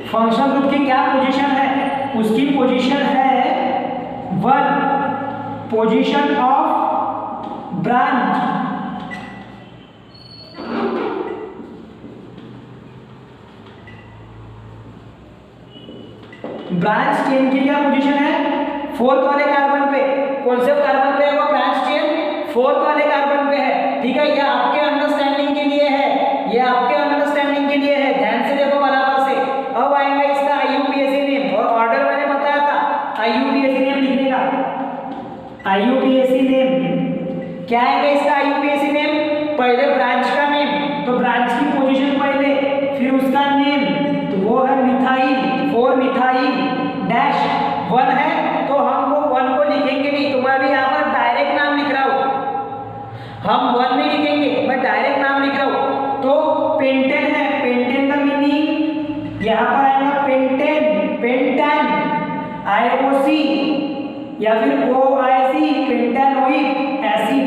functional group की क्या पोजीशन है? उसकी पोजीशन है 1। Position of branch, branch chain की क्या पोजीशन है? फोर्थ वाले कार्बन पे। कौन से कार्बन पे है वो ब्रांच चेन? फोर्थ वाले कार्बन पे है, ठीक है? ये आपके अंडरस्टैंडिंग के लिए है, ये आपके अंडरस्टैंडिंग के लिए है, ध्यान से देखो बराबर से। अब आएगा इसका IUPAC नेम, और ऑर्डर मैंने बताया था IUPAC नेम लिखने का। IUPAC नेम क्या आएगा इसका? IUPAC नेम पहले ब्रांच का नेम, तो ब्रांच की पोजीशन पहले, फिर उसका नेम, तो वो है मिथाइल, 4 मिथाइल डैश 1 है, तो हम वो 1 को लिखेंगे नहीं। तो मैं भी यहाँ पर डायरेक्ट नाम लिख रहा हूँ, हम 1 नहीं लिखेंगे, मैं डायरेक्ट नाम लिख रहा हूँ। तो पेंटेन है, पेंटेन का मीनिंग यहाँ पर आएगा पेंटेन, पेंटेन IOC या फिर OIC, pentanoic acid,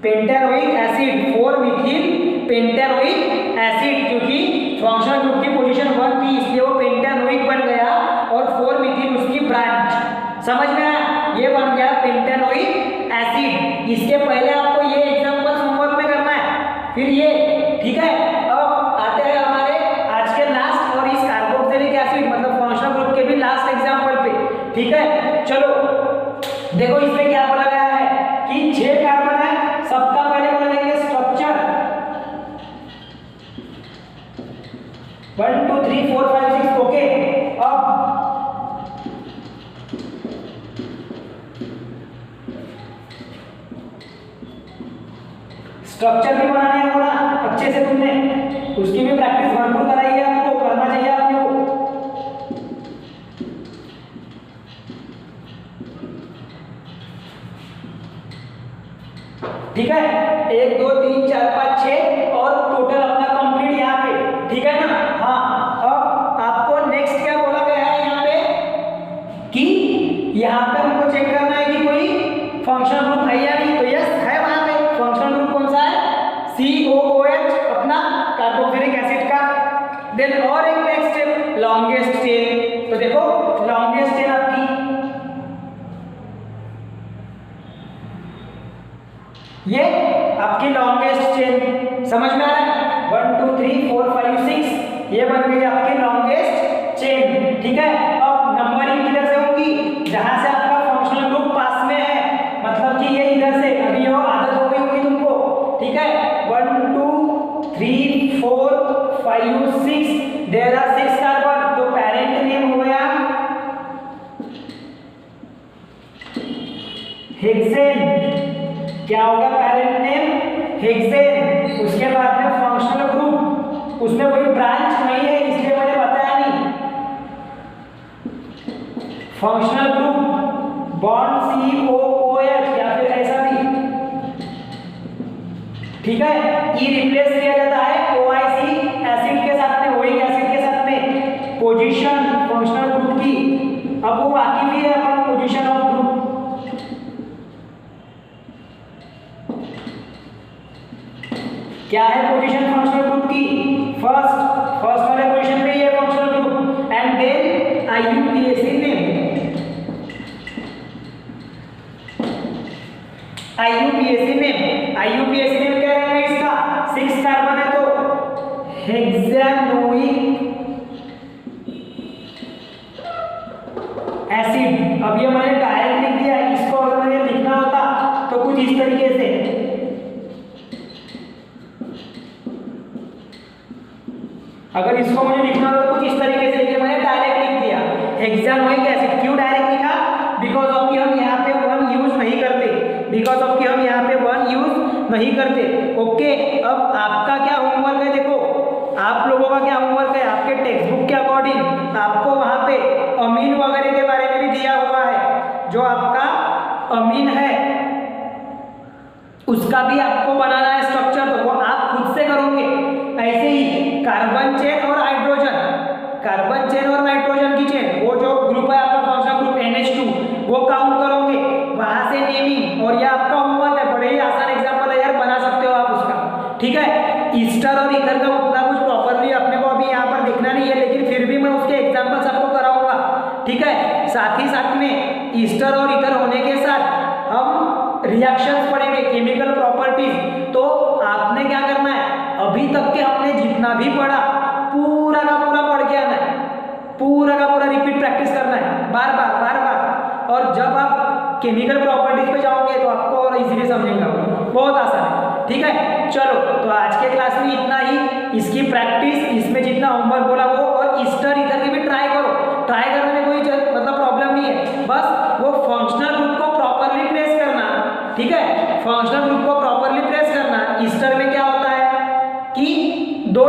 pentanoic acid 4 Mithil pentanoic acid, क्योंकि फंक्शनल ग्रुप की पोजीशन 1 थी इसलिए वो पेंटेनोइक बन गया और 4 मिथिल उसकी ब्रांच। समझ में आया? ये बन गया पेंटेनोइक एसिड। इसके पहले आपको ये एग्जांपल होमवर्क में करना है, फिर ये, ठीक है? अब आते हैं हमारे आज के लास्ट और इस कार्बोक्सिलिक एसिड मतलब फंक्शनल ग्रुप के भी लास्ट एग्जांपल पे, ठीक है? चलो देखो इसमें क्या बोला गया है कि 6 कार्बन है, सबका पहले बोला लेंगे स्ट्रक्चर 1 2 3 4 5 6, ओके? अब स्ट्रक्चर भी बनाने का बोला अच्छे से, तुमने उसकी भी प्रैक्टिस भरपूर कराई है, आपको करना चाहिए आपने को। ठीक है? 1 2 3 4 5 6 और टोटल अपना कंप्लीट यहाँ पे, ठीक है ना? हाँ, अब आपको नेक्स्ट क्या बोला गया है यहाँ पे कि यहाँ पे हमको चेक करना है कि कोई फंक्शनल ग्रुप है या नहीं। तो यस है, वहां पे फंक्शनल ग्रुप कौन सा है? COOH अपना कार्बोक्सिलिक एसिड का। देन और एक नेक्स्ट स्टेप लॉन्गेस्ट चेन। तो देखो लॉन्गेस्ट चेन आपकी ये आपकी लॉन्गेस्ट चेन, समझ में आ रहा है? 1 2 3 4 5 6 ये बन गई आपकी लॉन्गेस्ट चेन, ठीक है? अब नंबरिंग किधर से होगी? जहां से आपका फंक्शनल ग्रुप पास में है, मतलब कि ये इधर से, अभी ये आदत हो गई होगी तुमको, ठीक है? 1 2 3 4 5 6 देयर आर 6 कार्बन, तो पेरेंट नेम हो गया हेक्सेन। क्या होगा पेरेंट नेम? हेक्सेन। उसके बाद में फंक्शनल ग्रुप, उसमें कोई ब्रांच नहीं है इसलिए मैंने बताया नहीं। फंक्शनल ग्रुप बॉन्ड COOH या फिर ऐसा भी, ठीक है? ई रिप्लेस किया जाता है OIC एसिड के साथ में, ओइक एसिड के साथ में। पोजीशन फंक्शनल ग्रुप की, अब वो बाकी भी है अपन पोजीशन ऑफ ग्रुप, क्या है पोजीशन फंक्शनल ग्रुप की? फर्स्ट वाले पोजीशन पे ये functional group and then IUPAC name. IUPAC name क्या रहेगा इसका? 6 कार्बन है तो हेक्सानोइक एसिड। अब ये मैंने डायरेक्ट लिख दिया, इसको अगर मुझे लिखना होता तो कुछ इस तरीके से, अगर इसको मुझे लिखना होता तो कुछ इस तरीके से, लेकिन मैंने डायरेक्ट लिख दिया हेक्सानोइक एसिड। क्यों डायरेक्ट लिखा? बिकॉज ऑफ कि हम यहाँ पे 1 यूज नहीं करते, बिकॉज ऑफ कि हम यहाँ पे 1 यूज नहीं करते। ओके, अब आपका क्या होमवर्क है? देखो आप लोगों का क्या होमवर्क है, आपके टेक्स्ट बुक के अकॉर्डिंग आपको वहाँ पे अमीन वगैरह के बारे में भी दिया हुआ है। जो आपका अमीन है उसका भी आपको बनाना है स्ट्रक्चर, तो वो आप खुद से करोगे। ऐसे ही कार्बन चेन और हाइड्रोजन, कार्बन चेन और नाइट्रोजन की चेन, वो जो ग्रुप है आपका फंक्शनल ग्रुप NH2, वो काउंट करोगे, वहां से नेमिंग। और ये आपका होमवर्क है, बड़े ही आसान एग्जांपल है यार, बना सकते हो आप उसका। ठीक है, ईस्टर और ईथर का उतना कुछ प्रॉपरली अपने को अभी यहाँ पर देखना नहीं है, लेकिन फिर भी मैं उसके एग्जाम्पल्स आपको कराऊंगा। ठीक है, साथ ही साथ में ईस्टर और ईथर होने के साथ हम रिएक्शंस पढ़ेंगे, केमिकल प्रॉपर्टीज। तो आपने क्या करना है, अभी तक के हमने जितना भी पढ़ा पूरा का पूरा पढ़ के आना है, पूरा का पूरा रिपीट प्रैक्टिस करना है, बार बार। और जब आप केमिकल प्रॉपर्टीज पे जाओगे तो आपको और इजीली समझेंगे, बहुत आसान है। ठीक है, चलो तो आज के क्लास में इतना ही। इसकी प्रैक्टिस, इसमें जितना होमवर्क बोला वो, और ईस्टर ईथर की भी ट्राई करो। ट्राई करने में कोई मतलब प्रॉब्लम नहीं है, बस वो फंक्शनल ग्रुप को प्रॉपरली ट्रेस करना। ठीक है, फंक्शनल ग्रुप को प्रॉपरली ट्रेस करना। ईस्टर में क्या होता है कि 2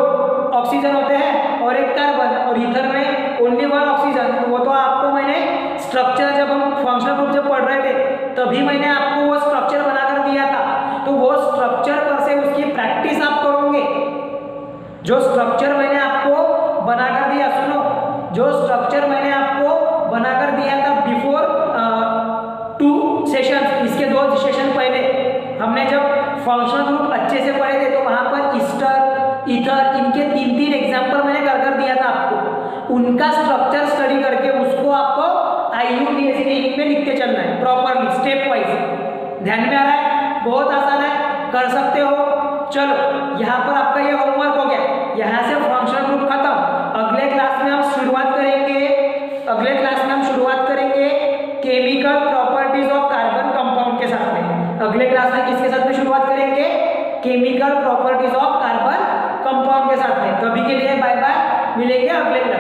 ऑक्सीजन होते हैं और 1 कार्बन, और ईथर में ओनली 1 ऑक्सीजन। वो तो आपको मैंने स्ट्रक्चर, जब हम फंक्शनल ग्रुप जब पढ़ रहे थे तभी मैंने आपको वो स्ट्रक्चर बनाकर दिया था। तो वो स्ट्रक्चर पर से उसकी प्रैक्टिस आप करोगे। जो स्ट्रक्चर मैंने आपको बनाकर दिया, सुनो, जो स्ट्रक्चर मैंने आपको बनाकर दिया था बिफोर 2 सेशन, इसके 2 सेशन पहले हमने जब फंक्शनल ग्रुप अच्छे से पढ़े थे तो वहां पर ईस्टर ईथर इनके 3 एग्जाम्पल मैंने कर दिया था आपको। उनका स्ट्रक्चर स्टडी करके उसको आपको IUPAC टेक्निक में लिखते चलना है प्रॉपरली, स्टेप वाइज। ध्यान में आ रहा है? बहुत आसान है, कर सकते हो। चलो यहाँ पर आपका ये होमवर्क हो गया, यहाँ से फंक्शनल ग्रुप खत्म। अगले क्लास में हम शुरुआत करेंगे chemical properties of carbon compound के साथ में। अगले क्लास में किसके साथ में शुरुआत करेंगे? Chemical properties of carbon compound के साथ में। तभी के लिए बाय बाय, मिलेंगे अगले क्लास।